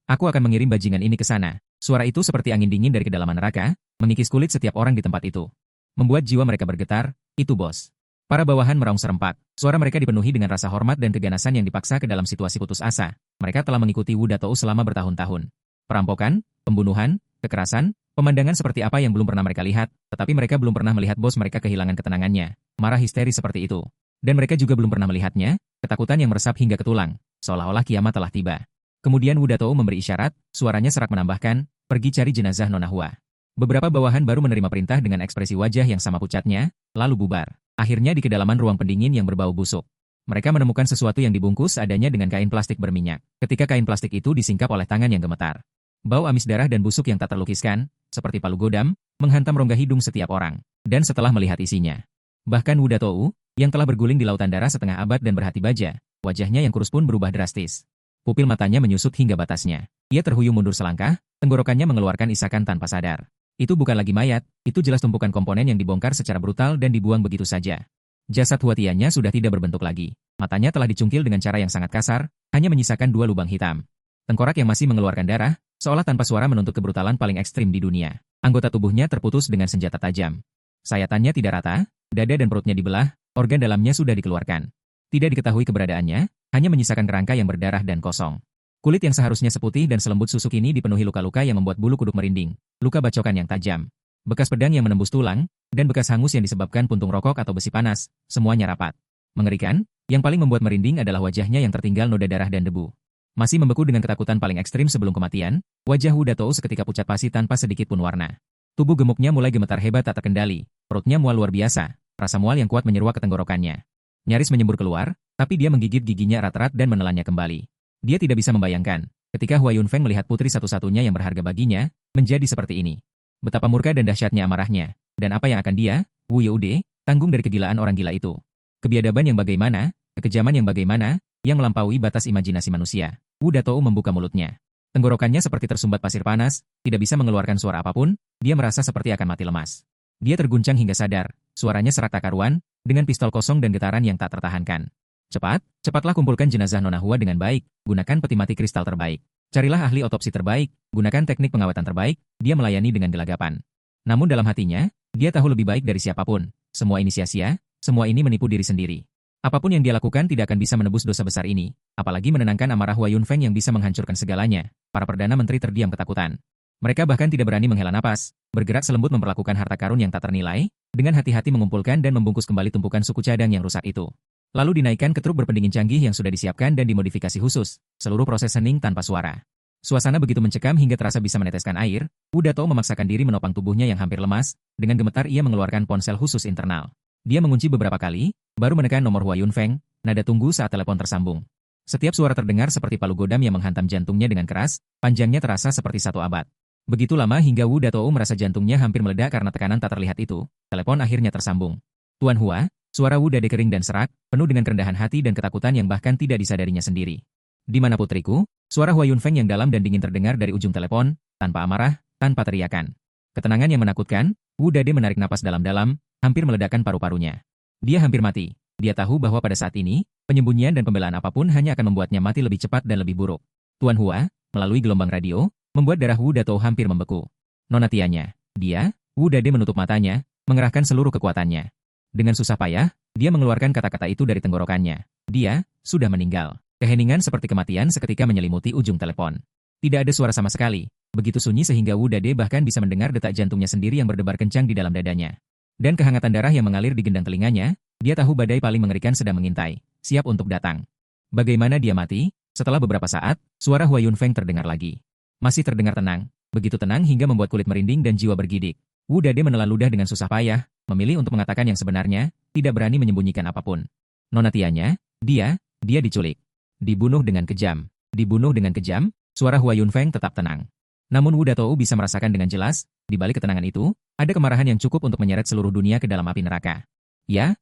Aku akan mengirim bajingan ini ke sana. Suara itu seperti angin dingin dari kedalaman neraka, mengikis kulit setiap orang di tempat itu. Membuat jiwa mereka bergetar, itu bos. Para bawahan meraung serempak, suara mereka dipenuhi dengan rasa hormat dan keganasan yang dipaksa ke dalam situasi putus asa. Mereka telah mengikuti Wu Datou selama bertahun-tahun. Perampokan, pembunuhan, kekerasan, pemandangan seperti apa yang belum pernah mereka lihat, tetapi mereka belum pernah melihat bos mereka kehilangan ketenangannya, marah histeris seperti itu. Dan mereka juga belum pernah melihatnya, ketakutan yang meresap hingga ke tulang, seolah-olah kiamat telah tiba. Kemudian Wu Datou memberi isyarat, suaranya serak menambahkan, pergi cari jenazah Nona Hua. Beberapa bawahan baru menerima perintah dengan ekspresi wajah yang sama pucatnya, lalu bubar. Akhirnya di kedalaman ruang pendingin yang berbau busuk. Mereka menemukan sesuatu yang dibungkus adanya dengan kain plastik berminyak. Ketika kain plastik itu disingkap oleh tangan yang gemetar. Bau amis darah dan busuk yang tak terlukiskan, seperti palu godam, menghantam rongga hidung setiap orang. Dan setelah melihat isinya, bahkan Wu Datou, yang telah berguling di lautan darah setengah abad dan berhati baja, wajahnya yang kurus pun berubah drastis. Pupil matanya menyusut hingga batasnya. Ia terhuyung mundur selangkah, tenggorokannya mengeluarkan isakan tanpa sadar. Itu bukan lagi mayat, itu jelas tumpukan komponen yang dibongkar secara brutal dan dibuang begitu saja. Jasad Huatianya sudah tidak berbentuk lagi. Matanya telah dicungkil dengan cara yang sangat kasar, hanya menyisakan 2 lubang hitam. Tengkorak yang masih mengeluarkan darah, seolah tanpa suara menuntut kebrutalan paling ekstrim di dunia. Anggota tubuhnya terputus dengan senjata tajam. Sayatannya tidak rata, dada dan perutnya dibelah, organ dalamnya sudah dikeluarkan. Tidak diketahui keberadaannya, hanya menyisakan kerangka yang berdarah dan kosong. Kulit yang seharusnya seputih dan selembut susuk ini dipenuhi luka-luka yang membuat bulu kuduk merinding, luka bacokan yang tajam, bekas pedang yang menembus tulang, dan bekas hangus yang disebabkan puntung rokok atau besi panas, semuanya rapat. Mengerikan, yang paling membuat merinding adalah wajahnya yang tertinggal noda darah dan debu. Masih membeku dengan ketakutan paling ekstrim sebelum kematian, wajah Wu Datou seketika pucat pasi tanpa sedikit pun warna. Tubuh gemuknya mulai gemetar hebat tak terkendali, perutnya mual luar biasa, rasa mual yang kuat menyeruak ke tenggorokannya. Nyaris menyembur keluar, tapi dia menggigit giginya erat-erat dan menelannya kembali. Dia tidak bisa membayangkan, ketika Hua Yunfeng melihat putri satu-satunya yang berharga baginya, menjadi seperti ini. Betapa murka dan dahsyatnya amarahnya, dan apa yang akan dia, Wu Youde, tanggung dari kegilaan orang gila itu. Kebiadaban yang bagaimana, kekejaman yang bagaimana, yang melampaui batas imajinasi manusia. Wu Datou membuka mulutnya. Tenggorokannya seperti tersumbat pasir panas, tidak bisa mengeluarkan suara apapun, dia merasa seperti akan mati lemas. Dia terguncang hingga sadar, suaranya serak tak karuan, dengan pistol kosong dan getaran yang tak tertahankan. Cepatlah kumpulkan jenazah Nona Hua dengan baik, gunakan peti mati kristal terbaik. Carilah ahli otopsi terbaik, gunakan teknik pengawatan terbaik, dia melayani dengan gelagapan. Namun dalam hatinya, dia tahu lebih baik dari siapapun. Semua ini sia-sia, semua ini menipu diri sendiri. Apapun yang dia lakukan tidak akan bisa menebus dosa besar ini, apalagi menenangkan amarah Hua Yunfeng yang bisa menghancurkan segalanya. Para Perdana Menteri terdiam ketakutan. Mereka bahkan tidak berani menghela napas, bergerak selembut memperlakukan harta karun yang tak ternilai, dengan hati-hati mengumpulkan dan membungkus kembali tumpukan suku cadang yang rusak itu. Lalu dinaikkan ke truk berpendingin canggih yang sudah disiapkan dan dimodifikasi khusus, seluruh proses hening tanpa suara. Suasana begitu mencekam hingga terasa bisa meneteskan air, Wu Datou memaksakan diri menopang tubuhnya yang hampir lemas, dengan gemetar ia mengeluarkan ponsel khusus internal. Dia mengunci beberapa kali, baru menekan nomor Hua Yunfeng, nada tunggu saat telepon tersambung. Setiap suara terdengar seperti palu godam yang menghantam jantungnya dengan keras, panjangnya terasa seperti 1 abad. Begitu lama hingga Wu Datou merasa jantungnya hampir meledak karena tekanan tak terlihat itu, telepon akhirnya tersambung. Tuan Hua, suara Wu Dade kering dan serak, penuh dengan kerendahan hati dan ketakutan yang bahkan tidak disadarinya sendiri. Di mana putriku? Suara Hua Yunfeng yang dalam dan dingin terdengar dari ujung telepon, tanpa amarah, tanpa teriakan. Ketenangan yang menakutkan, Wu Dade menarik napas dalam-dalam, hampir meledakkan paru-parunya. Dia hampir mati. Dia tahu bahwa pada saat ini, penyembunyian dan pembelaan apapun hanya akan membuatnya mati lebih cepat dan lebih buruk. Tuan Hua, melalui gelombang radio, membuat darah Wu Datou hampir membeku. Nona Tianya, dia, Wu Dade menutup matanya, mengerahkan seluruh kekuatannya. Dengan susah payah, dia mengeluarkan kata-kata itu dari tenggorokannya. Dia, sudah meninggal. Keheningan seperti kematian seketika menyelimuti ujung telepon. Tidak ada suara sama sekali, begitu sunyi sehingga Wu Dade bahkan bisa mendengar detak jantungnya sendiri yang berdebar kencang di dalam dadanya. Dan kehangatan darah yang mengalir di gendang telinganya, dia tahu badai paling mengerikan sedang mengintai, siap untuk datang. Bagaimana dia mati? Setelah beberapa saat, suara Hua Yunfeng terdengar lagi. Masih terdengar tenang, begitu tenang hingga membuat kulit merinding dan jiwa bergidik. Wu Dade menelan ludah dengan susah payah, memilih untuk mengatakan yang sebenarnya, tidak berani menyembunyikan apapun. Nona Tianya, dia diculik. Dibunuh dengan kejam. Dibunuh dengan kejam, suara Hua Yunfeng tetap tenang. Namun Wu Datou bisa merasakan dengan jelas, di balik ketenangan itu, ada kemarahan yang cukup untuk menyeret seluruh dunia ke dalam api neraka. Ya.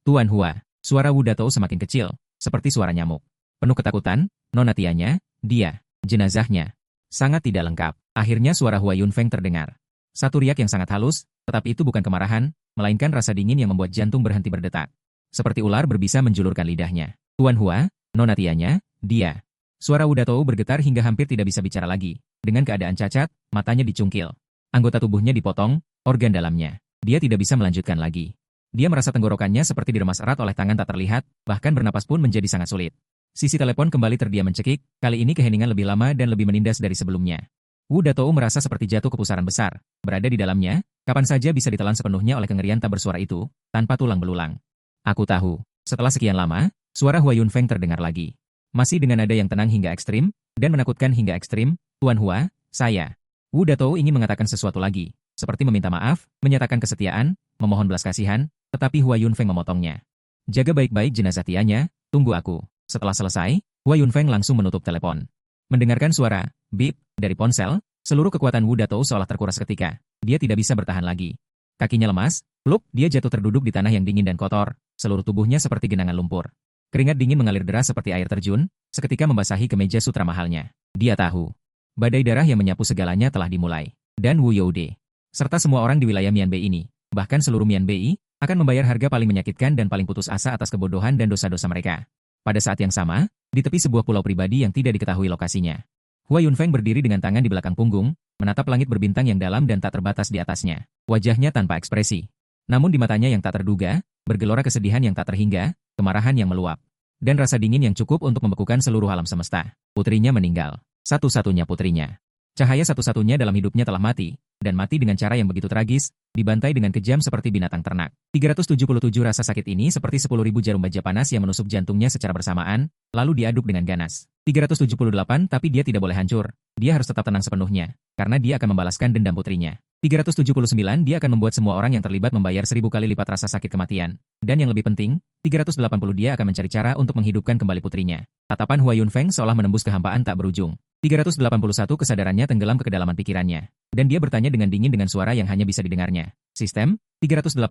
Tuan Hua, suara Wu Datou semakin kecil, seperti suara nyamuk. Penuh ketakutan, Nona Tianya, dia, jenazahnya. Sangat tidak lengkap. Akhirnya suara Hua Yunfeng terdengar. Satu riak yang sangat halus, tetapi itu bukan kemarahan, melainkan rasa dingin yang membuat jantung berhenti berdetak. Seperti ular berbisa menjulurkan lidahnya. Tuan Hua, Nona Tianya, dia. Suara Wu Datou bergetar hingga hampir tidak bisa bicara lagi. Dengan keadaan cacat, matanya dicungkil. Anggota tubuhnya dipotong, organ dalamnya. Dia tidak bisa melanjutkan lagi. Dia merasa tenggorokannya seperti diremas erat oleh tangan tak terlihat, bahkan bernapas pun menjadi sangat sulit. Sisi telepon kembali terdiam mencekik, kali ini keheningan lebih lama dan lebih menindas dari sebelumnya. Wu Datou merasa seperti jatuh ke pusaran besar, berada di dalamnya, kapan saja bisa ditelan sepenuhnya oleh kengerian tak bersuara itu, tanpa tulang belulang. Aku tahu. Setelah sekian lama, suara Hua Yunfeng terdengar lagi. Masih dengan nada yang tenang hingga ekstrim, dan menakutkan hingga ekstrim, Tuan Hua, saya. Wu Datou ingin mengatakan sesuatu lagi, seperti meminta maaf, menyatakan kesetiaan, memohon belas kasihan, tetapi Hua Yunfeng memotongnya. Jaga baik-baik jenazah Tianya, tunggu aku. Setelah selesai, Hua Yunfeng langsung menutup telepon. Mendengarkan suara, bip, dari ponsel, seluruh kekuatan Wu Datou seolah terkuras seketika. Dia tidak bisa bertahan lagi. Kakinya lemas, pluk, dia jatuh terduduk di tanah yang dingin dan kotor, seluruh tubuhnya seperti genangan lumpur. Keringat dingin mengalir deras seperti air terjun, seketika membasahi kemeja sutra mahalnya. Dia tahu. Badai darah yang menyapu segalanya telah dimulai. Dan Wu Youde, serta semua orang di wilayah Mianbei ini, bahkan seluruh Mianbei, akan membayar harga paling menyakitkan dan paling putus asa atas kebodohan dan dosa-dosa mereka. Pada saat yang sama, di tepi sebuah pulau pribadi yang tidak diketahui lokasinya, Hua Yunfeng berdiri dengan tangan di belakang punggung, menatap langit berbintang yang dalam dan tak terbatas di atasnya. Wajahnya tanpa ekspresi. Namun di matanya yang tak terduga, bergelora kesedihan yang tak terhingga, kemarahan yang meluap, dan rasa dingin yang cukup untuk membekukan seluruh alam semesta. Putrinya meninggal. Satu-satunya putrinya. Cahaya satu-satunya dalam hidupnya telah mati, dan mati dengan cara yang begitu tragis, dibantai dengan kejam seperti binatang ternak. 377 rasa sakit ini seperti 10.000 jarum baja panas yang menusuk jantungnya secara bersamaan, lalu diaduk dengan ganas. 378 tapi dia tidak boleh hancur. Dia harus tetap tenang sepenuhnya, karena dia akan membalaskan dendam putrinya. 379 dia akan membuat semua orang yang terlibat membayar 1000 kali lipat rasa sakit kematian. Dan yang lebih penting, 380 dia akan mencari cara untuk menghidupkan kembali putrinya. Tatapan Hua Yunfeng seolah menembus kehampaan tak berujung. 381 kesadarannya tenggelam ke kedalaman pikirannya. Dan dia bertanya dengan dingin dengan suara yang hanya bisa didengarnya. Sistem, 382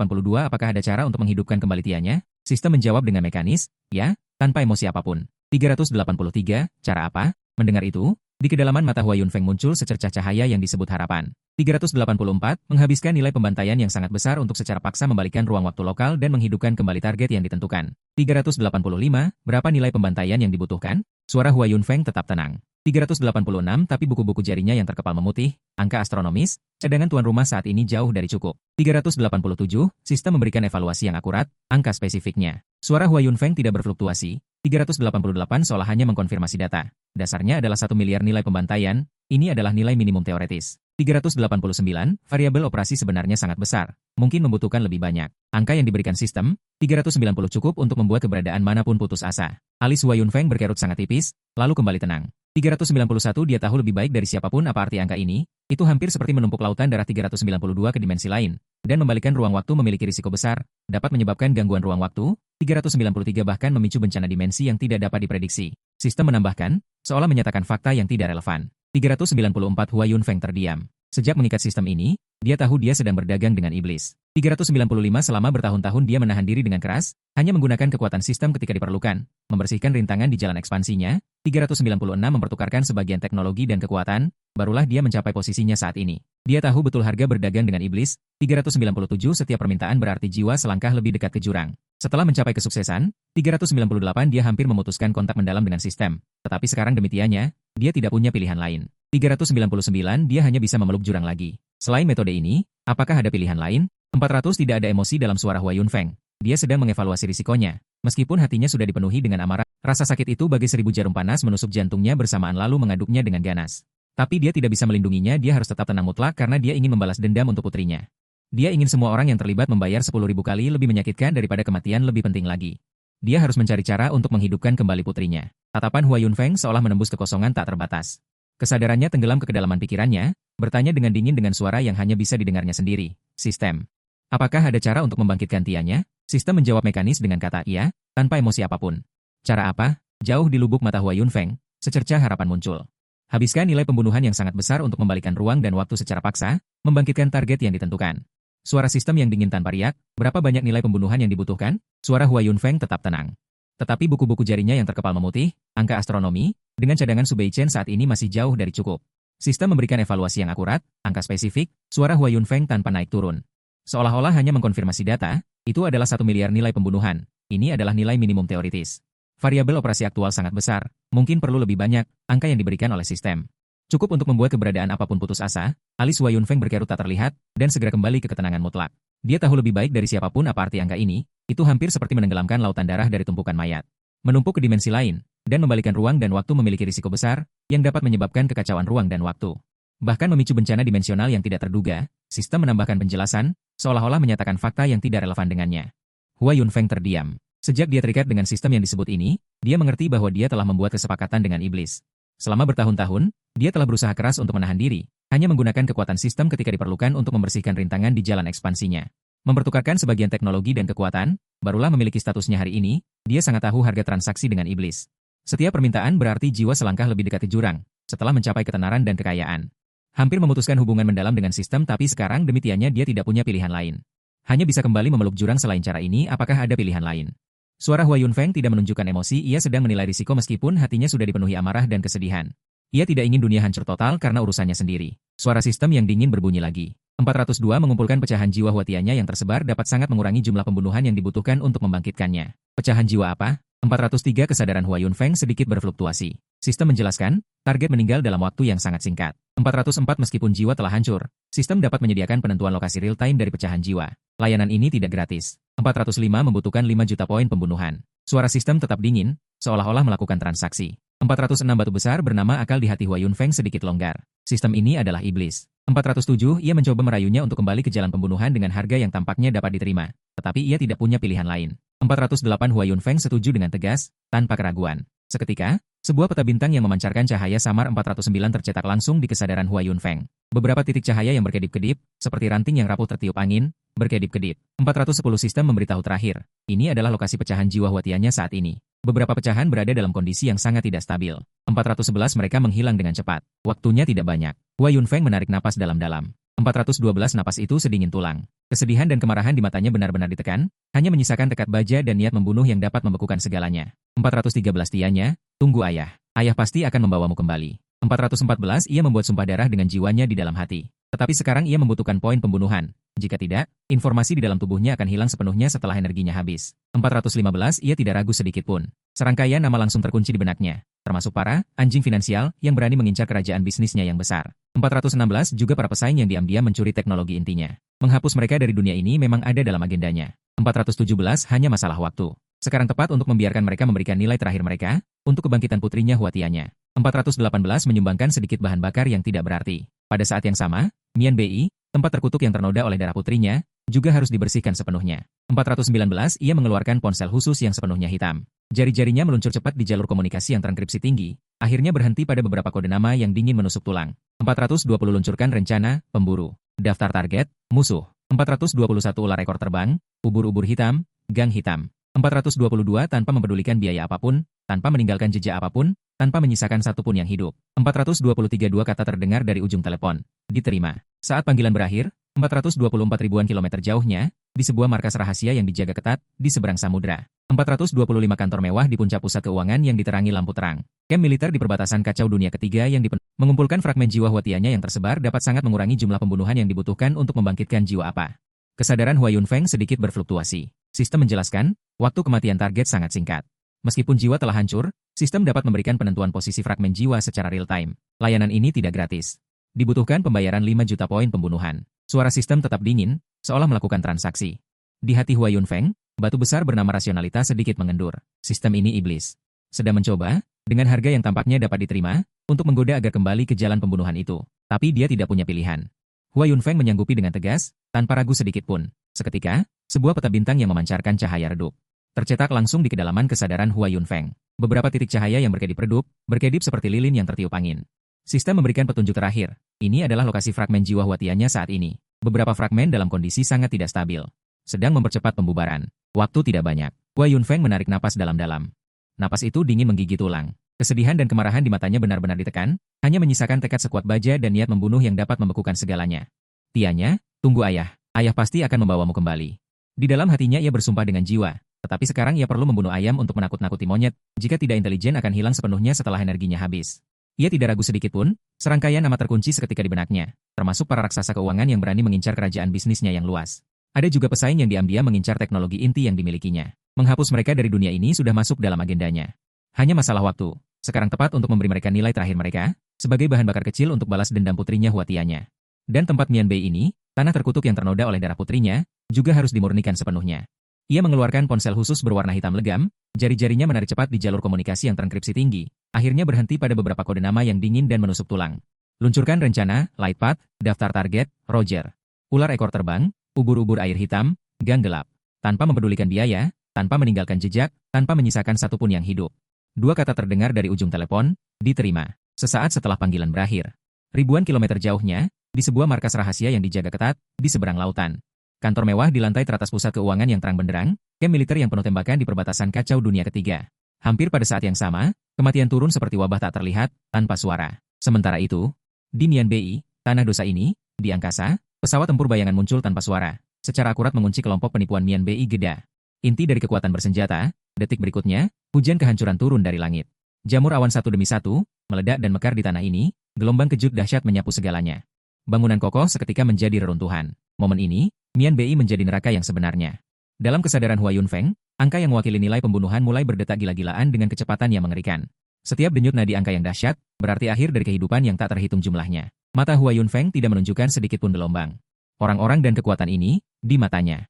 apakah ada cara untuk menghidupkan kembali Tianya? Sistem menjawab dengan mekanis, ya, tanpa emosi apapun. 383, cara apa? Mendengar itu, di kedalaman mata Hua Yunfeng muncul secercah cahaya yang disebut harapan. 384, menghabiskan nilai pembantaian yang sangat besar untuk secara paksa membalikkan ruang waktu lokal dan menghidupkan kembali target yang ditentukan. 385, berapa nilai pembantaian yang dibutuhkan? Suara Hua Yunfeng tetap tenang. 386 tapi buku-buku jarinya yang terkepal memutih, angka astronomis, cadangan tuan rumah saat ini jauh dari cukup. 387, sistem memberikan evaluasi yang akurat, angka spesifiknya. Suara Hua Yunfeng tidak berfluktuasi. 388 seolah hanya mengkonfirmasi data. Dasarnya adalah 1 miliar nilai pembantaian, ini adalah nilai minimum teoretis. 389, variabel operasi sebenarnya sangat besar, mungkin membutuhkan lebih banyak. Angka yang diberikan sistem, 390 cukup untuk membuat keberadaan manapun putus asa. Alis Hua Yunfeng berkerut sangat tipis, lalu kembali tenang. 391 dia tahu lebih baik dari siapapun apa arti angka ini, itu hampir seperti menumpuk lautan darah 392 ke dimensi lain, dan membalikan ruang waktu memiliki risiko besar, dapat menyebabkan gangguan ruang waktu, 393 bahkan memicu bencana dimensi yang tidak dapat diprediksi. Sistem menambahkan, seolah menyatakan fakta yang tidak relevan. 394 Hua Yunfeng terdiam. Sejak mengikat sistem ini, dia tahu dia sedang berdagang dengan iblis. 395 selama bertahun-tahun dia menahan diri dengan keras, hanya menggunakan kekuatan sistem ketika diperlukan, membersihkan rintangan di jalan ekspansinya, 396 mempertukarkan sebagian teknologi dan kekuatan, barulah dia mencapai posisinya saat ini. Dia tahu betul harga berdagang dengan iblis, 397 setiap permintaan berarti jiwa selangkah lebih dekat ke jurang. Setelah mencapai kesuksesan, 398 dia hampir memutuskan kontak mendalam dengan sistem, tetapi sekarang demi Tianya, dia tidak punya pilihan lain. 399 dia hanya bisa memeluk jurang lagi. Selain metode ini, apakah ada pilihan lain? 400 tidak ada emosi dalam suara Hua Yunfeng. Dia sedang mengevaluasi risikonya. Meskipun hatinya sudah dipenuhi dengan amarah, rasa sakit itu bagai 1000 jarum panas menusuk jantungnya bersamaan lalu mengaduknya dengan ganas. Tapi dia tidak bisa melindunginya, dia harus tetap tenang mutlak karena dia ingin membalas dendam untuk putrinya. Dia ingin semua orang yang terlibat membayar 10.000 kali lebih menyakitkan daripada kematian lebih penting lagi. Dia harus mencari cara untuk menghidupkan kembali putrinya. Tatapan Hua Yunfeng seolah menembus kekosongan tak terbatas. Kesadarannya tenggelam ke kedalaman pikirannya, bertanya dengan dingin dengan suara yang hanya bisa didengarnya sendiri. Sistem. Apakah ada cara untuk membangkitkan Tianya? Sistem menjawab mekanis dengan kata iya, tanpa emosi apapun. Cara apa? Jauh di lubuk mata Hua Yunfeng, secercah harapan muncul. Habiskan nilai pembunuhan yang sangat besar untuk membalikkan ruang dan waktu secara paksa, membangkitkan target yang ditentukan. Suara sistem yang dingin tanpa riak, berapa banyak nilai pembunuhan yang dibutuhkan? Suara Hua Yunfeng tetap tenang. Tetapi buku-buku jarinya yang terkepal memutih, angka astronomi, dengan cadangan Subeichen saat ini masih jauh dari cukup. Sistem memberikan evaluasi yang akurat, angka spesifik, suara Hua Yunfeng tanpa naik turun. Seolah-olah hanya mengkonfirmasi data, itu adalah 1 miliar nilai pembunuhan. Ini adalah nilai minimum teoritis. Variabel operasi aktual sangat besar, mungkin perlu lebih banyak angka yang diberikan oleh sistem. Cukup untuk membuat keberadaan apapun putus asa, alis Hua Yunfeng berkerut tak terlihat, dan segera kembali ke ketenangan mutlak. Dia tahu lebih baik dari siapapun apa arti angka ini, itu hampir seperti menenggelamkan lautan darah dari tumpukan mayat. Menumpuk ke dimensi lain, dan membalikan ruang dan waktu memiliki risiko besar, yang dapat menyebabkan kekacauan ruang dan waktu. Bahkan memicu bencana dimensional yang tidak terduga, sistem menambahkan penjelasan, seolah-olah menyatakan fakta yang tidak relevan dengannya. Hua Yunfeng terdiam. Sejak dia terikat dengan sistem yang disebut ini, dia mengerti bahwa dia telah membuat kesepakatan dengan iblis. Selama bertahun-tahun, dia telah berusaha keras untuk menahan diri, hanya menggunakan kekuatan sistem ketika diperlukan untuk membersihkan rintangan di jalan ekspansinya. Mempertukarkan sebagian teknologi dan kekuatan, barulah memiliki statusnya hari ini, dia sangat tahu harga transaksi dengan iblis. Setiap permintaan berarti jiwa selangkah lebih dekat ke jurang, setelah mencapai ketenaran dan kekayaan. Hampir memutuskan hubungan mendalam dengan sistem tapi sekarang demikiannya dia tidak punya pilihan lain. Hanya bisa kembali memeluk jurang selain cara ini apakah ada pilihan lain? Suara Hua Yunfeng tidak menunjukkan emosi, ia sedang menilai risiko meskipun hatinya sudah dipenuhi amarah dan kesedihan. Ia tidak ingin dunia hancur total karena urusannya sendiri. Suara sistem yang dingin berbunyi lagi. 402 mengumpulkan pecahan jiwa Huatianya yang tersebar dapat sangat mengurangi jumlah pembunuhan yang dibutuhkan untuk membangkitkannya. Pecahan jiwa apa? 403 kesadaran Hua Yunfeng sedikit berfluktuasi. Sistem menjelaskan, target meninggal dalam waktu yang sangat singkat. 404 meskipun jiwa telah hancur, sistem dapat menyediakan penentuan lokasi real-time dari pecahan jiwa. Layanan ini tidak gratis. 405 membutuhkan 5 juta poin pembunuhan. Suara sistem tetap dingin, seolah-olah melakukan transaksi. 406 batu besar bernama akal di hati Hua Yunfeng sedikit longgar. Sistem ini adalah iblis. 407 ia mencoba merayunya untuk kembali ke jalan pembunuhan dengan harga yang tampaknya dapat diterima. Tetapi ia tidak punya pilihan lain. 408 Hua Yunfeng setuju dengan tegas, tanpa keraguan. Seketika, sebuah peta bintang yang memancarkan cahaya samar 409 tercetak langsung di kesadaran Hua Yunfeng. Beberapa titik cahaya yang berkedip-kedip, seperti ranting yang rapuh tertiup angin, berkedip-kedip. 410 sistem memberitahu terakhir. Ini adalah lokasi pecahan jiwa Huatianya saat ini. Beberapa pecahan berada dalam kondisi yang sangat tidak stabil. 411 mereka menghilang dengan cepat. Waktunya tidak banyak. Hua Yunfeng menarik napas dalam-dalam. 412 napas itu sedingin tulang. Kesedihan dan kemarahan di matanya benar-benar ditekan, hanya menyisakan tekad baja dan niat membunuh yang dapat membekukan segalanya. 413 tianya, tunggu ayah. Ayah pasti akan membawamu kembali. 414 ia membuat sumpah darah dengan jiwanya di dalam hati. Tetapi sekarang ia membutuhkan poin pembunuhan. Jika tidak, informasi di dalam tubuhnya akan hilang sepenuhnya setelah energinya habis. 415 ia tidak ragu sedikit pun. Serangkaian nama langsung terkunci di benaknya, termasuk para anjing finansial yang berani mengincar kerajaan bisnisnya yang besar. 416 juga para pesaing yang diam-diam mencuri teknologi intinya. Menghapus mereka dari dunia ini memang ada dalam agendanya. 417 hanya masalah waktu. Sekarang tepat untuk membiarkan mereka memberikan nilai terakhir mereka untuk kebangkitan putrinya Huatianya. 418 menyumbangkan sedikit bahan bakar yang tidak berarti. Pada saat yang sama, Mian Bei, tempat terkutuk yang ternoda oleh darah putrinya, juga harus dibersihkan sepenuhnya. 419 ia mengeluarkan ponsel khusus yang sepenuhnya hitam. Jari-jarinya meluncur cepat di jalur komunikasi yang terenkripsi tinggi, akhirnya berhenti pada beberapa kode nama yang dingin menusuk tulang. 420 luncurkan rencana, pemburu. Daftar target, musuh. 421 ular ekor terbang, ubur-ubur hitam, gang hitam. 422 tanpa mempedulikan biaya apapun, tanpa meninggalkan jejak apapun, tanpa menyisakan satupun yang hidup. 423 dua kata terdengar dari ujung telepon. Diterima. Saat panggilan berakhir, 424 ribuan kilometer jauhnya, di sebuah markas rahasia yang dijaga ketat, di seberang samudra. 425 kantor mewah di puncak pusat keuangan yang diterangi lampu terang. Kem militer di perbatasan kacau dunia ketiga yang mengumpulkan fragmen jiwa Huatianya yang tersebar dapat sangat mengurangi jumlah pembunuhan yang dibutuhkan untuk membangkitkan jiwa apa. Kesadaran Hua Yunfeng sedikit berfluktuasi. Sistem menjelaskan, waktu kematian target sangat singkat. Meskipun jiwa telah hancur, sistem dapat memberikan penentuan posisi fragmen jiwa secara real-time. Layanan ini tidak gratis. Dibutuhkan pembayaran 5 juta poin pembunuhan. Suara sistem tetap dingin, seolah melakukan transaksi. Di hati Hua Yunfeng, batu besar bernama rasionalitas sedikit mengendur. Sistem ini iblis. Sedang mencoba, dengan harga yang tampaknya dapat diterima, untuk menggoda agar kembali ke jalan pembunuhan itu. Tapi dia tidak punya pilihan. Hua Yunfeng menyanggupi dengan tegas, tanpa ragu sedikit pun. Seketika, sebuah peta bintang yang memancarkan cahaya redup tercetak langsung di kedalaman kesadaran Hua Yunfeng. Beberapa titik cahaya yang berkedip redup, berkedip seperti lilin yang tertiup angin. Sistem memberikan petunjuk terakhir. Ini adalah lokasi fragmen jiwa Huatianya saat ini. Beberapa fragmen dalam kondisi sangat tidak stabil. Sedang mempercepat pembubaran. Waktu tidak banyak. Hua Yunfeng menarik napas dalam-dalam. Napas itu dingin menggigit tulang. Kesedihan dan kemarahan di matanya benar-benar ditekan, hanya menyisakan tekad sekuat baja dan niat membunuh yang dapat membekukan segalanya. Tianya, tunggu ayah. Ayah pasti akan membawamu kembali. Di dalam hatinya ia bersumpah dengan jiwa. Tetapi sekarang ia perlu membunuh ayam untuk menakut-nakuti monyet, jika tidak intelijen akan hilang sepenuhnya setelah energinya habis. Ia tidak ragu sedikit pun, serangkaian nama terkunci seketika di benaknya, termasuk para raksasa keuangan yang berani mengincar kerajaan bisnisnya yang luas. Ada juga pesaing yang diam-diam mengincar teknologi inti yang dimilikinya. Menghapus mereka dari dunia ini sudah masuk dalam agendanya. Hanya masalah waktu. Sekarang tepat untuk memberi mereka nilai terakhir mereka, sebagai bahan bakar kecil untuk balas dendam putrinya Huatianya. Dan tempat Mian Bei ini, tanah terkutuk yang ternoda oleh darah putrinya, juga harus dimurnikan sepenuhnya. Ia mengeluarkan ponsel khusus berwarna hitam legam, jari-jarinya menari cepat di jalur komunikasi yang terenkripsi tinggi, akhirnya berhenti pada beberapa kode nama yang dingin dan menusuk tulang. Luncurkan rencana, Lightpath, daftar target, Roger. Ular ekor terbang, ubur-ubur air hitam, gang gelap. Tanpa mempedulikan biaya, tanpa meninggalkan jejak, tanpa menyisakan satupun yang hidup. Dua kata terdengar dari ujung telepon, diterima. Sesaat setelah panggilan berakhir. Ribuan kilometer jauhnya, di sebuah markas rahasia yang dijaga ketat, di seberang lautan. Kantor mewah di lantai teratas pusat keuangan yang terang benderang, kem militer yang penuh tembakan di perbatasan kacau dunia ketiga. Hampir pada saat yang sama, kematian turun seperti wabah tak terlihat, tanpa suara. Sementara itu, di Mian Bei, tanah dosa ini, di angkasa, pesawat tempur bayangan muncul tanpa suara, secara akurat mengunci kelompok penipuan Mian Bei Geda. Inti dari kekuatan bersenjata, detik berikutnya, hujan kehancuran turun dari langit. Jamur awan satu demi satu, meledak dan mekar di tanah ini, gelombang kejut dahsyat menyapu segalanya. Bangunan kokoh seketika menjadi reruntuhan. Momen ini, Mian Bei menjadi neraka yang sebenarnya. Dalam kesadaran Hua Yunfeng, angka yang mewakili nilai pembunuhan mulai berdetak gila-gilaan dengan kecepatan yang mengerikan. Setiap denyut nadi angka yang dahsyat, berarti akhir dari kehidupan yang tak terhitung jumlahnya. Mata Hua Yunfeng tidak menunjukkan sedikit pun gelombang. Orang-orang dan kekuatan ini, di matanya,